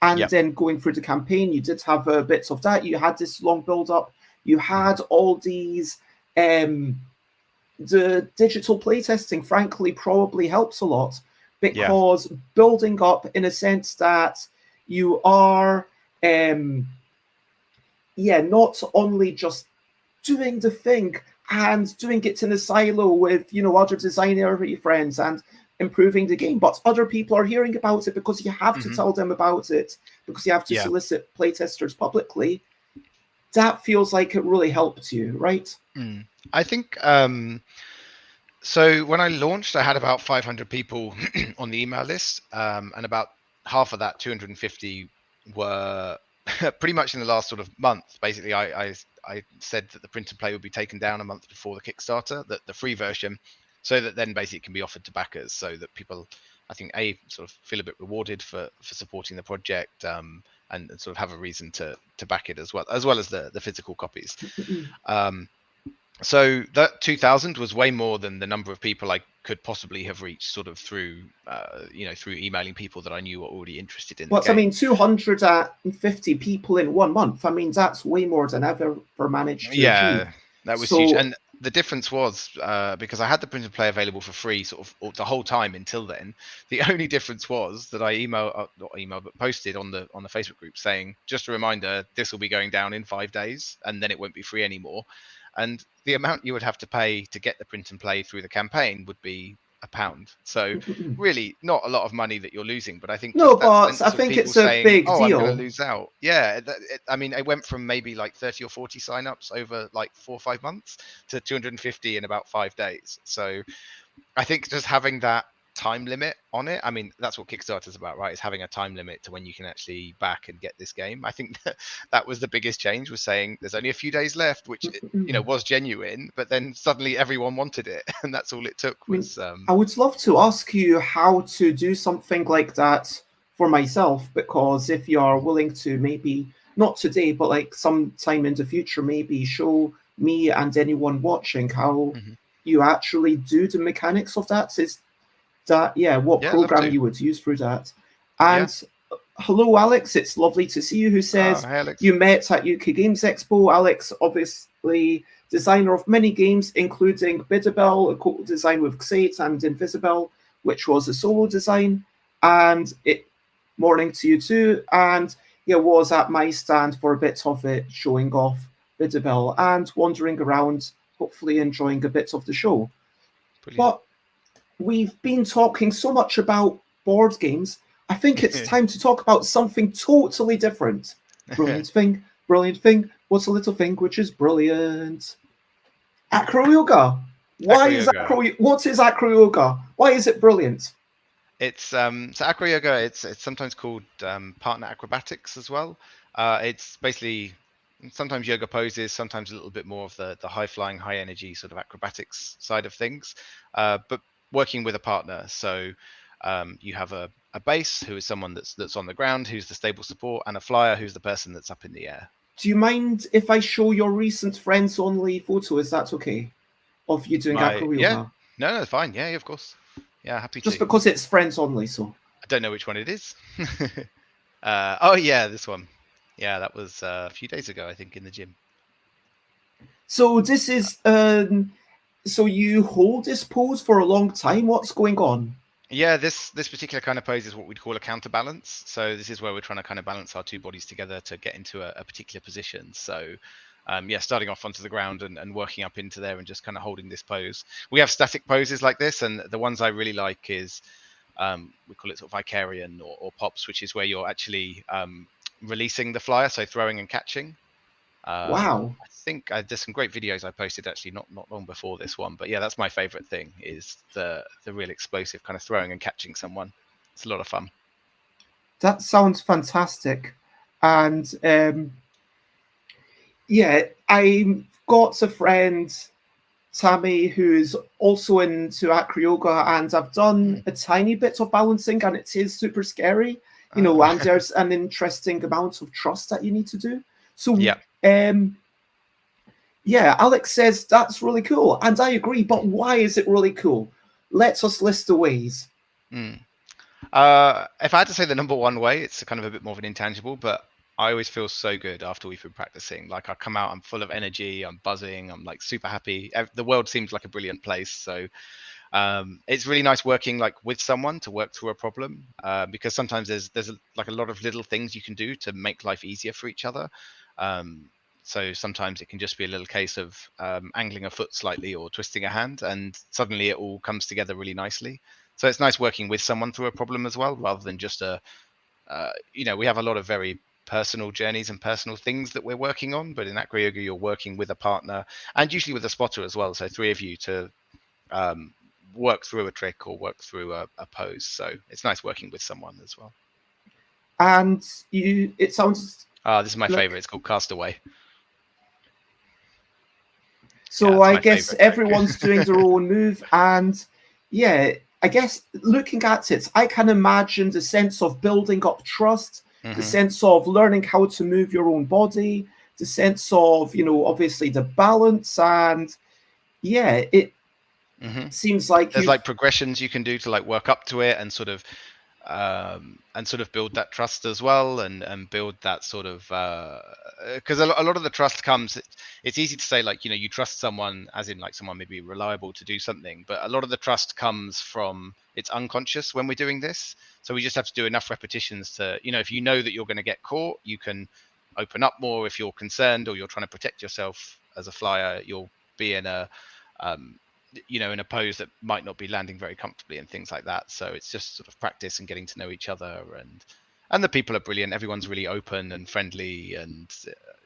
And then going through the campaign, you did have bits of that. You had this long build up. You had all these, the digital playtesting, frankly, probably helps a lot, because building up in a sense that you are, not only just doing the thing and doing it in a silo with, other designer friends and improving the game, but other people are hearing about it because you have to tell them about it, because you have to solicit playtesters publicly. That feels like it really helped you, right? I think so when I launched, I had about 500 people on the email list, and about half of that, 250, were pretty much in the last sort of month. Basically, I said that the print and play would be taken down a month before the Kickstarter, the free version, so that then basically it can be offered to backers, so that people, I think, sort of feel a bit rewarded for supporting the project, and sort of have a reason to back it as well as the physical copies. So that 2,000 was way more than the number of people I could possibly have reached, sort of through through emailing people that I knew were already interested in the game. I mean, 250 people in 1 month. I mean, that's way more than I've ever managed to achieve. That was huge. And the difference was, because I had the print and play available for free sort of the whole time until then. The only difference was that I posted on the Facebook group saying, just a reminder, this will be going down in 5 days, and then it won't be free anymore. And the amount you would have to pay to get the print and play through the campaign would be £1. So really not a lot of money that you're losing, but I think I think it's a big deal. I'm going to lose out. I mean, it went from maybe like 30 or 40 signups over like 4 or 5 months to 250 in about 5 days. So I think just having that time limit on it, I mean, that's what Kickstarter's about, right? Is having a time limit to when you can actually back and get this game. I think that was the biggest change, was saying there's only a few days left, which was genuine, but then suddenly everyone wanted it, and that's all it took was I would love to ask you how to do something like that for myself, because if you are willing to, maybe not today, but like sometime in the future, maybe show me and anyone watching how you actually do the mechanics of that. Is that what program you would use for that? And hello, Alex, it's lovely to see you, who says you met at UK Games Expo. Alex, obviously designer of many games, including Bidabel, a co-design with Xate, and Invisible, which was a solo design. And morning to you too. And was at my stand for a bit of it, showing off Bidabel and wandering around, hopefully enjoying a bit of the show. Brilliant. But we've been talking so much about board games. I think it's time to talk about something totally different. Brilliant thing. What's a little thing which is brilliant? Acro yoga. What is acro yoga? Why is it brilliant? It's so acro yoga. It's sometimes called partner acrobatics as well. It's basically sometimes yoga poses, sometimes a little bit more of the high flying, high energy sort of acrobatics side of things, but working with a partner. So you have a base, who is someone that's on the ground, who's the stable support, and a flyer, who's the person that's up in the air. Do you mind if I show your recent friends only photo? Is that okay? Of you doing acro yoga? Yeah, no, fine. Yeah, of course. Yeah, happy to. Just because it's friends only, so. I don't know which one it is. Oh yeah, this one. Yeah, that was a few days ago, I think, in the gym. So this is so you hold this pose for a long time. What's going on? Yeah, this particular kind of pose is what we'd call a counterbalance. So this is where we're trying to kind of balance our two bodies together to get into a particular position. So starting off onto the ground and working up into there and just kind of holding this pose. We have static poses like this, and the ones I really like is we call it sort of Vicarian or Pops, which is where you're actually releasing the flyer, so throwing and catching. Wow. I think there's some great videos I posted actually not long before this one, but yeah, that's my favorite thing, is the real explosive kind of throwing and catching someone. It's a lot of fun. That sounds fantastic. And I've got a friend Tammy, who's also into acro yoga, and I've done a tiny bit of balancing, and it is super scary, you know, and there's an interesting amount of trust that you need to do. So, yeah, Alex says that's really cool, and I agree. But why is it really cool? Let us list the ways. If I had to say the number one way, it's kind of a bit more of an intangible, but I always feel so good after we've been practicing. Like I come out, I'm full of energy, I'm buzzing, I'm like super happy. The world seems like a brilliant place. So it's really nice working like with someone to work through a problem, because sometimes there's like a lot of little things you can do to make life easier for each other. So sometimes it can just be a little case of angling a foot slightly or twisting a hand, and suddenly it all comes together really nicely. So it's nice working with someone through a problem as well, rather than just we have a lot of very personal journeys and personal things that we're working on, but in acro yoga you're working with a partner and usually with a spotter as well, so three of you to work through a trick or work through a pose. So it's nice working with someone as well. And it sounds this is my favorite. It's called Castaway. So I guess everyone's doing their own move, and yeah, I guess looking at it, I can imagine the sense of building up trust, the sense of learning how to move your own body, the sense of, you know, obviously the balance, and yeah, it seems like there's like progressions you can do to like work up to it and sort of build that trust as well, and build that sort of because a lot of the trust comes, it's easy to say like, you know, you trust someone as in like someone may be reliable to do something, but a lot of the trust comes from, it's unconscious when we're doing this. So we just have to do enough repetitions to, you know, if you know that you're going to get caught, you can open up more. If you're concerned or you're trying to protect yourself as a flyer, you'll be in a in a pose that might not be landing very comfortably and things like that. So it's just sort of practice and getting to know each other, and the people are brilliant. Everyone's really open and friendly, and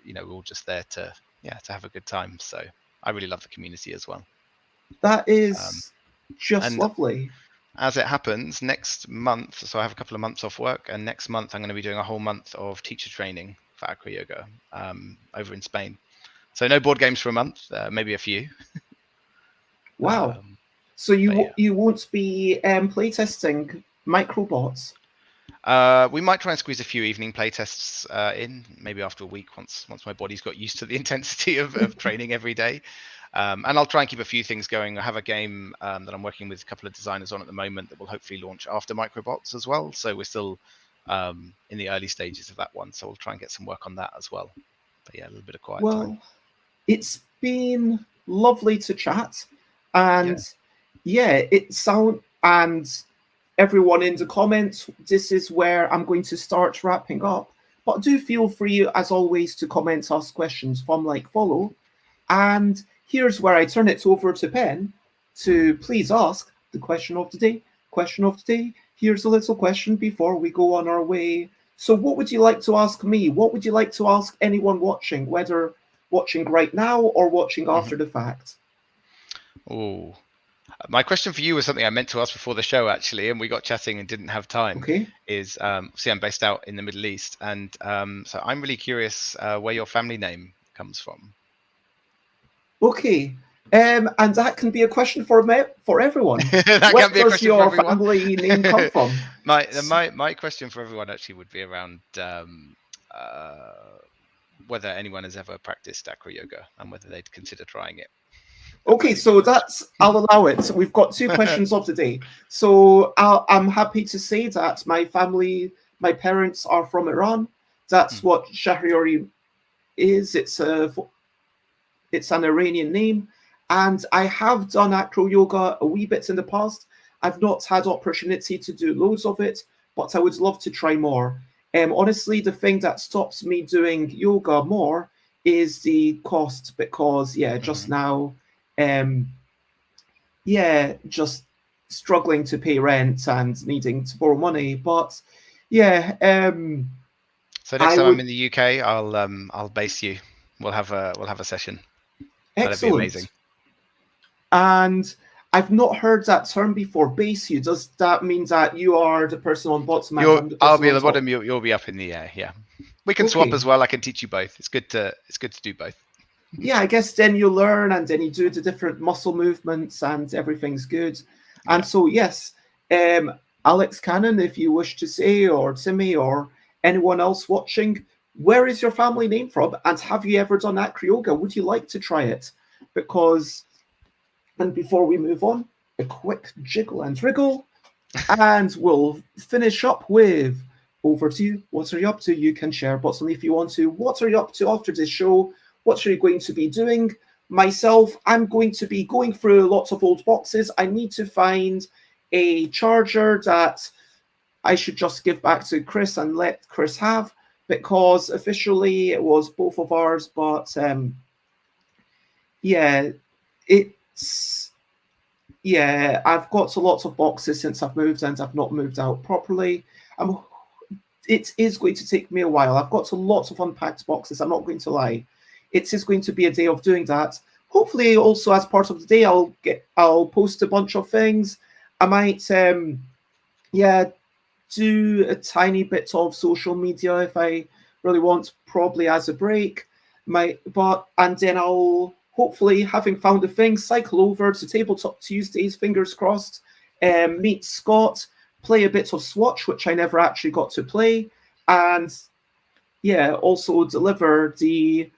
we're all just there to have a good time. So I really love the community as well. That is just lovely. As it happens, next month, so I have a couple of months off work, and next month I'm going to be doing a whole month of teacher training for acro yoga over in Spain. So no board games for a month, maybe a few. Wow. So you won't be playtesting microbots? We might try and squeeze a few evening playtests in, maybe after a week, once my body's got used to the intensity of training every day. And I'll try and keep a few things going. I have a game that I'm working with a couple of designers on at the moment that will hopefully launch after microbots as well. So we're still in the early stages of that one. So we'll try and get some work on that as well. But yeah, a little bit of quiet time. It's been lovely to chat. And it sounds, and everyone in the comments, this is where I'm going to start wrapping up. But do feel free, as always, to comment, ask questions from like, follow. And here's where I turn it over to Ben to please ask the question of the day. Question of the day. Here's a little question before we go on our way. So what would you like to ask me? What would you like to ask anyone watching, whether watching right now or watching after the fact? Oh, my question for you was something I meant to ask before the show, actually, and we got chatting and didn't have time. Okay. See, I'm based out in the Middle East, and so I'm really curious where your family name comes from. Okay, and that can be a question for everyone. That Where can be a question does for your everyone. family name come from? My question for everyone actually would be around whether anyone has ever practiced acro yoga and whether they'd consider trying it. Okay, so I'll allow it. We've got two questions of the day. So I'm happy to say that my parents are from Iran. That's what Shahriori is. It's an Iranian name. And I have done acro yoga a wee bit in the past. I've not had opportunity to do loads of it, but I would love to try more. Honestly, the thing that stops me doing yoga more is the cost, because just now, just struggling to pay rent and needing to borrow money. But so next time I'm in the UK, I'll base you. We'll have a session. Excellent. That'd be amazing. And I've not heard that term before. Base you. Does that mean that you are the person on bottom? I'll be at the bottom. You'll be up in the air. Yeah, we can swap as well. I can teach you both. It's good to do both. yeah, I guess then you learn and then you do the different muscle movements and everything's good. And so, yes, Alex Cannon, if you wish to say, or Timmy, or anyone else watching, where is your family name from? And have you ever done acro yoga? Would you like to try it? Because, and before we move on, a quick jiggle and wriggle, and we'll finish up with over to you. What are you up to? You can share what's on if you want to. What are you up to after this show? What are you going to be doing? Myself, I'm going to be going through lots of old boxes. I need to find a charger that I should just give back to Chris and let Chris have, because officially it was both of ours, but yeah, I've got lots of boxes since I've moved and I've not moved out properly. It is going to take me a while. I've got lots of unpacked boxes, I'm not going to lie. It is going to be a day of doing that. Hopefully also as part of the day I'll post a bunch of things. I might do a tiny bit of social media if I really want, probably as a break. And then I'll hopefully, having found a thing, cycle over to Tabletop Tuesdays, fingers crossed, meet Scott, play a bit of Swatch, which I never actually got to play, and also deliver the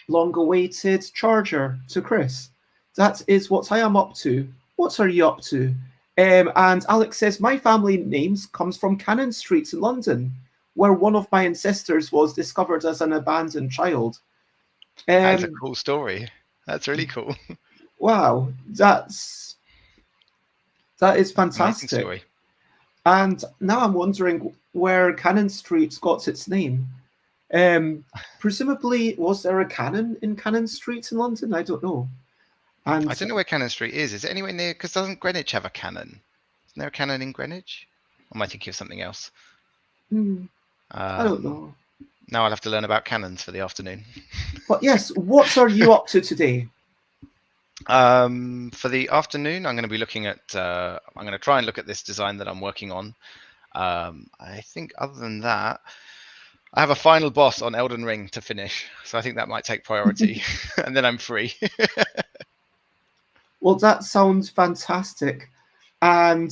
long-awaited charger to Chris. That is what I am up to. What are you up to? And Alex says, my family names comes from Cannon Street in London, where one of my ancestors was discovered as an abandoned child. That's a cool story. That's really cool. Wow, that is fantastic. And now I'm wondering where Cannon Street got its name. Presumably, was there a cannon in Cannon Street in London? I don't know. And I don't know where Cannon Street is. Is it anywhere near? Because doesn't Greenwich have a cannon? Isn't there a cannon in Greenwich? Or am I thinking of something else? I don't know. Now I'll have to learn about cannons for the afternoon. But yes, what are you up to today? For the afternoon, I'm going to be looking at. I'm going to try and look at this design that I'm working on. I think other than that, I have a final boss on Elden Ring to finish, so I think that might take priority, and then I'm free. Well, that sounds fantastic. And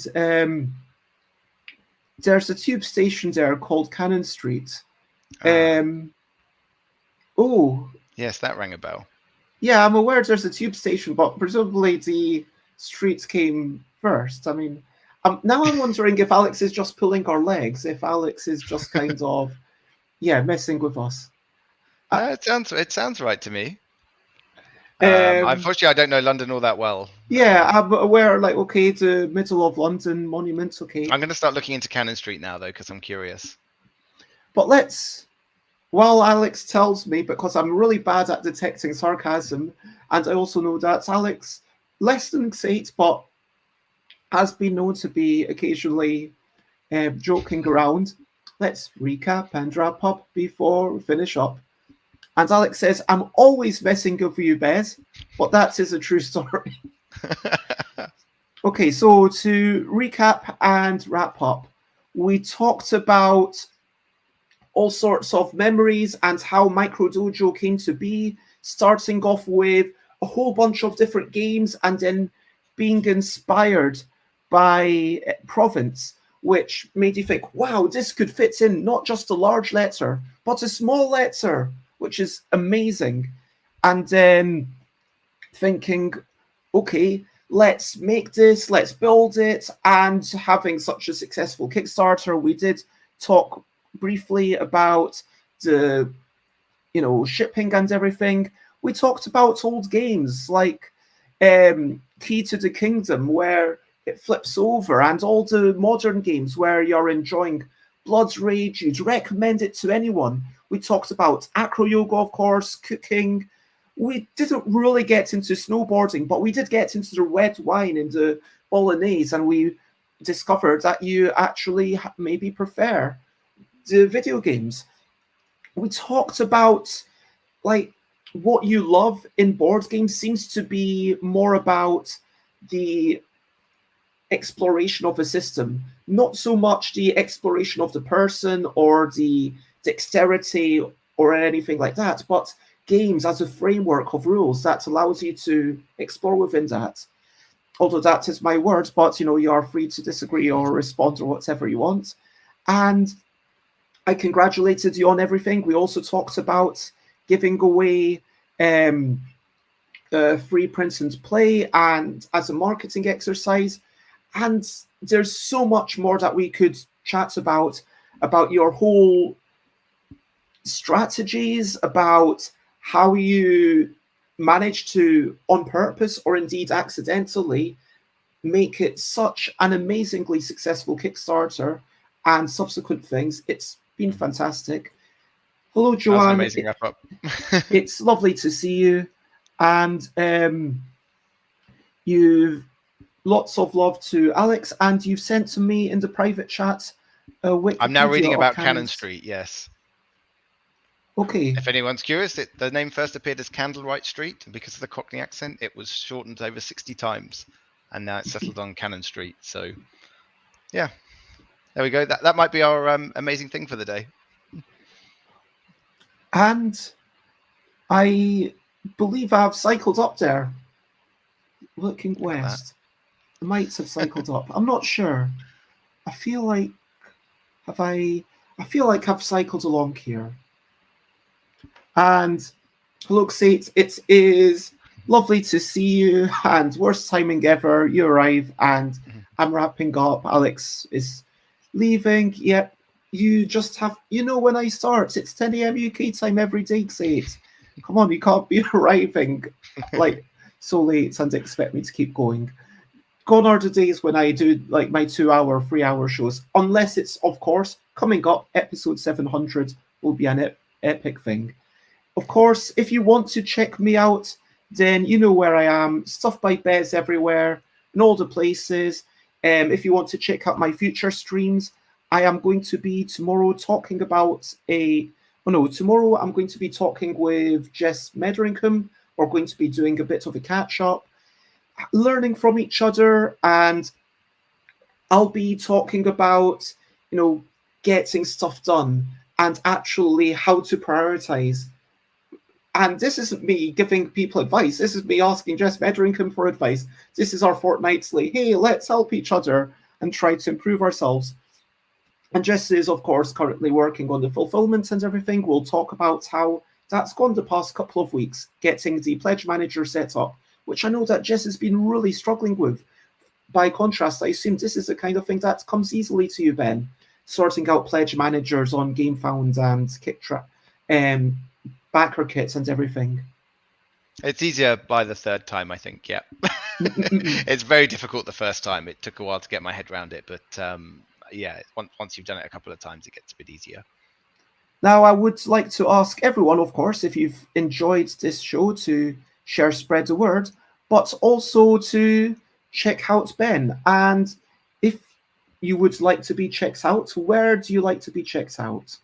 there's a tube station there called Cannon Street. Oh. Yes, that rang a bell. Yeah, I'm aware there's a tube station, but presumably the streets came first. I mean, now I'm wondering if Alex is just pulling our legs, if Alex is just kind of, messing with us. It sounds right to me. Unfortunately, I don't know London all that well. Yeah, I'm aware, like, okay, the middle of London monuments, okay. I'm going to start looking into Cannon Street now, though, because I'm curious. But while Alex tells me, because I'm really bad at detecting sarcasm, and I also know that Alex, less than 8, but has been known to be occasionally joking around, let's recap and wrap up before we finish up. And Alex says, I'm always messing with you, Bez, but that is a true story. Okay, so to recap and wrap up, we talked about all sorts of memories and how Micro Dojo came to be, starting off with a whole bunch of different games and then being inspired by Province, which made you think, wow, this could fit in not just a large letter, but a small letter, which is amazing. And then thinking, okay, let's make this, let's build it. And having such a successful Kickstarter, we did talk briefly about the, shipping and everything. We talked about old games like Key to the Kingdom, where it flips over, and all the modern games where you're enjoying Blood's Rage, you'd recommend it to anyone. We talked about acro yoga, of course, cooking. We didn't really get into snowboarding, but we did get into the red wine and the bolognese, and we discovered that you actually maybe prefer the video games. We talked about like what you love in board games seems to be more about the exploration of a system, not so much the exploration of the person or the dexterity or anything like that, but games as a framework of rules that allows you to explore within that. Although that is my words, but you are free to disagree or respond or whatever you want. And I congratulated you on everything. We also talked about giving away free print and play and as a marketing exercise. And there's so much more that we could chat about your whole strategies, about how you manage to, on purpose or indeed accidentally, make it such an amazingly successful Kickstarter and subsequent things. It's been fantastic. Hello, Joanne. That's an amazing wrap up. It's lovely to see you. And you've lots of love to Alex, and you've sent to me in the private chat. I'm now reading about Cannon Street, yes. Okay. If anyone's curious, the name first appeared as Candlelight Street, and because of the Cockney accent, it was shortened over 60 times, and now it's settled on Cannon Street. So, yeah, there we go. That might be our amazing thing for the day. And I believe I've cycled up there, looking west. I might have cycled up. I'm not sure. I feel like I've cycled along here. And look, Sate, it is lovely to see you. And worst timing ever. You arrive, and I'm wrapping up. Alex is leaving. Yep. You just have, when I start, it's 10 a.m. UK time every day, Sate. Come on, you can't be arriving like so late and expect me to keep going. Gone are the days when I do like my 2-hour, 3-hour shows, unless it's, of course, coming up, episode 700 will be an epic thing. Of course, if you want to check me out, then you know where I am. Stuff by Bez everywhere, in all the places. If you want to check out my future streams, I am going to be tomorrow talking about tomorrow I'm going to be talking with Jess Mederingham. We're going to be doing a bit of a catch-up, learning from each other, and I'll be talking about, getting stuff done and actually how to prioritize. And this isn't me giving people advice. This is me asking Jess Mederingham for advice. This is our fortnightly, hey, let's help each other and try to improve ourselves. And Jess is, of course, currently working on the fulfillment and everything. We'll talk about how that's gone the past couple of weeks, getting the pledge manager set up, which I know that Jess has been really struggling with. By contrast, I assume this is the kind of thing that comes easily to you, Ben, sorting out pledge managers on GameFound and KickTrap, backer kits and everything. It's easier by the third time, I think, yeah. It's very difficult the first time. It took a while to get my head around it, but yeah, once you've done it a couple of times, it gets a bit easier. Now, I would like to ask everyone, of course, if you've enjoyed this show, to share, spread the word, but also to check out Ben. And if you would like to be checked out, where do you like to be checked out?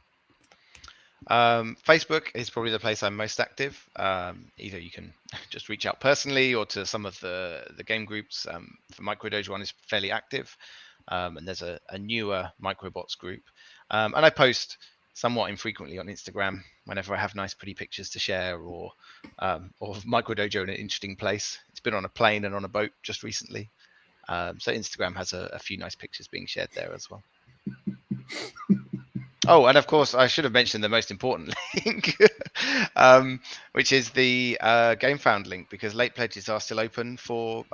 Facebook is probably the place I'm most active. Either you can just reach out personally or to some of the game groups. For Micro Dojo one is fairly active. And there's a newer Microbots group. And I post somewhat infrequently on Instagram whenever I have nice, pretty pictures to share, or Micro Dojo in an interesting place. It's been on a plane and on a boat just recently. So Instagram has a few nice pictures being shared there as well. Oh, and of course, I should have mentioned the most important link, which is the GameFound link, because late pledges are still open for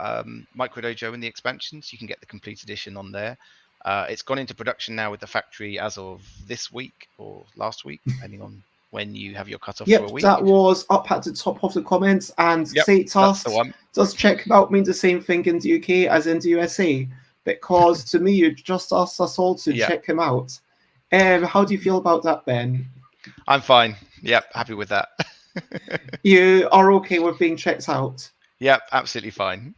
Micro Dojo and the expansions. You can get the complete edition on there. It's gone into production now with the factory as of this week or last week, depending on when you have your cutoff for a week. That was up at the top of the comments, and Sate asked, does check out mean the same thing in the UK as in the USA? Because to me, you just asked us all to check him out. How do you feel about that, Ben? I'm fine. Yep, happy with that. You are okay with being checked out? Yep, absolutely fine.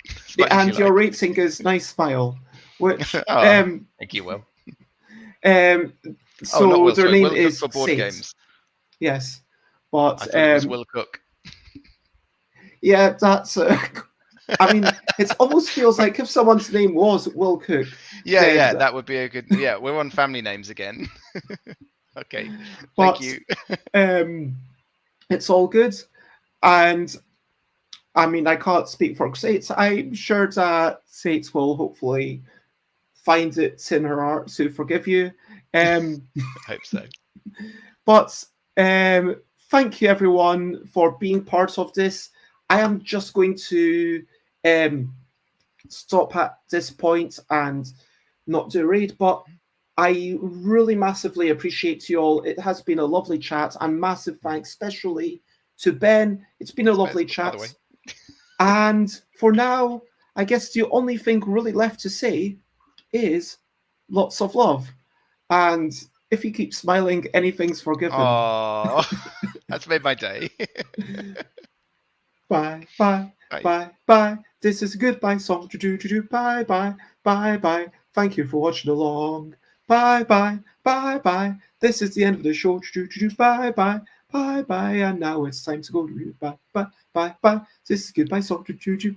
And your rating is nice smile, which thank you, Will. So their name is for board games. Yes, but it was Will Cook. Yeah, that's. I mean, it almost feels like if someone's name was Will Cook. Yeah, that would be a good. Yeah, we're on family names again. Okay, thank you. It's all good. And I mean, I can't speak for Sates. I'm sure that Sates will hopefully find it in her heart to forgive you. I hope so. But thank you, everyone, for being part of this. I am just going to stop at this point and not do a raid, but I really massively appreciate you all. It has been a lovely chat, and massive thanks, especially to Ben. It's been a lovely chat. And for now, I guess the only thing really left to say is lots of love. And if you keep smiling, anything's forgiven. Oh, that's made my day. Bye, bye, bye, bye. This is a goodbye song. Bye, bye, bye, bye. Thank you for watching along. Bye, bye, bye, bye. This is the end of the show. Bye, bye, bye, bye. And now it's time to go. Bye, bye, bye, bye. This is goodbye song.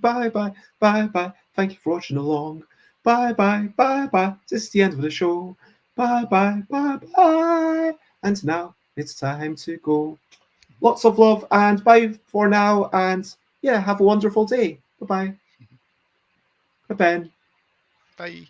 Bye, bye, bye, bye. Thank you for watching along. Bye, bye, bye, bye. This is the end of the show. Bye, bye, bye, bye. And now it's time to go. Lots of love and bye for now. And yeah, have a wonderful day. Bye-bye. Bye, Ben. Bye.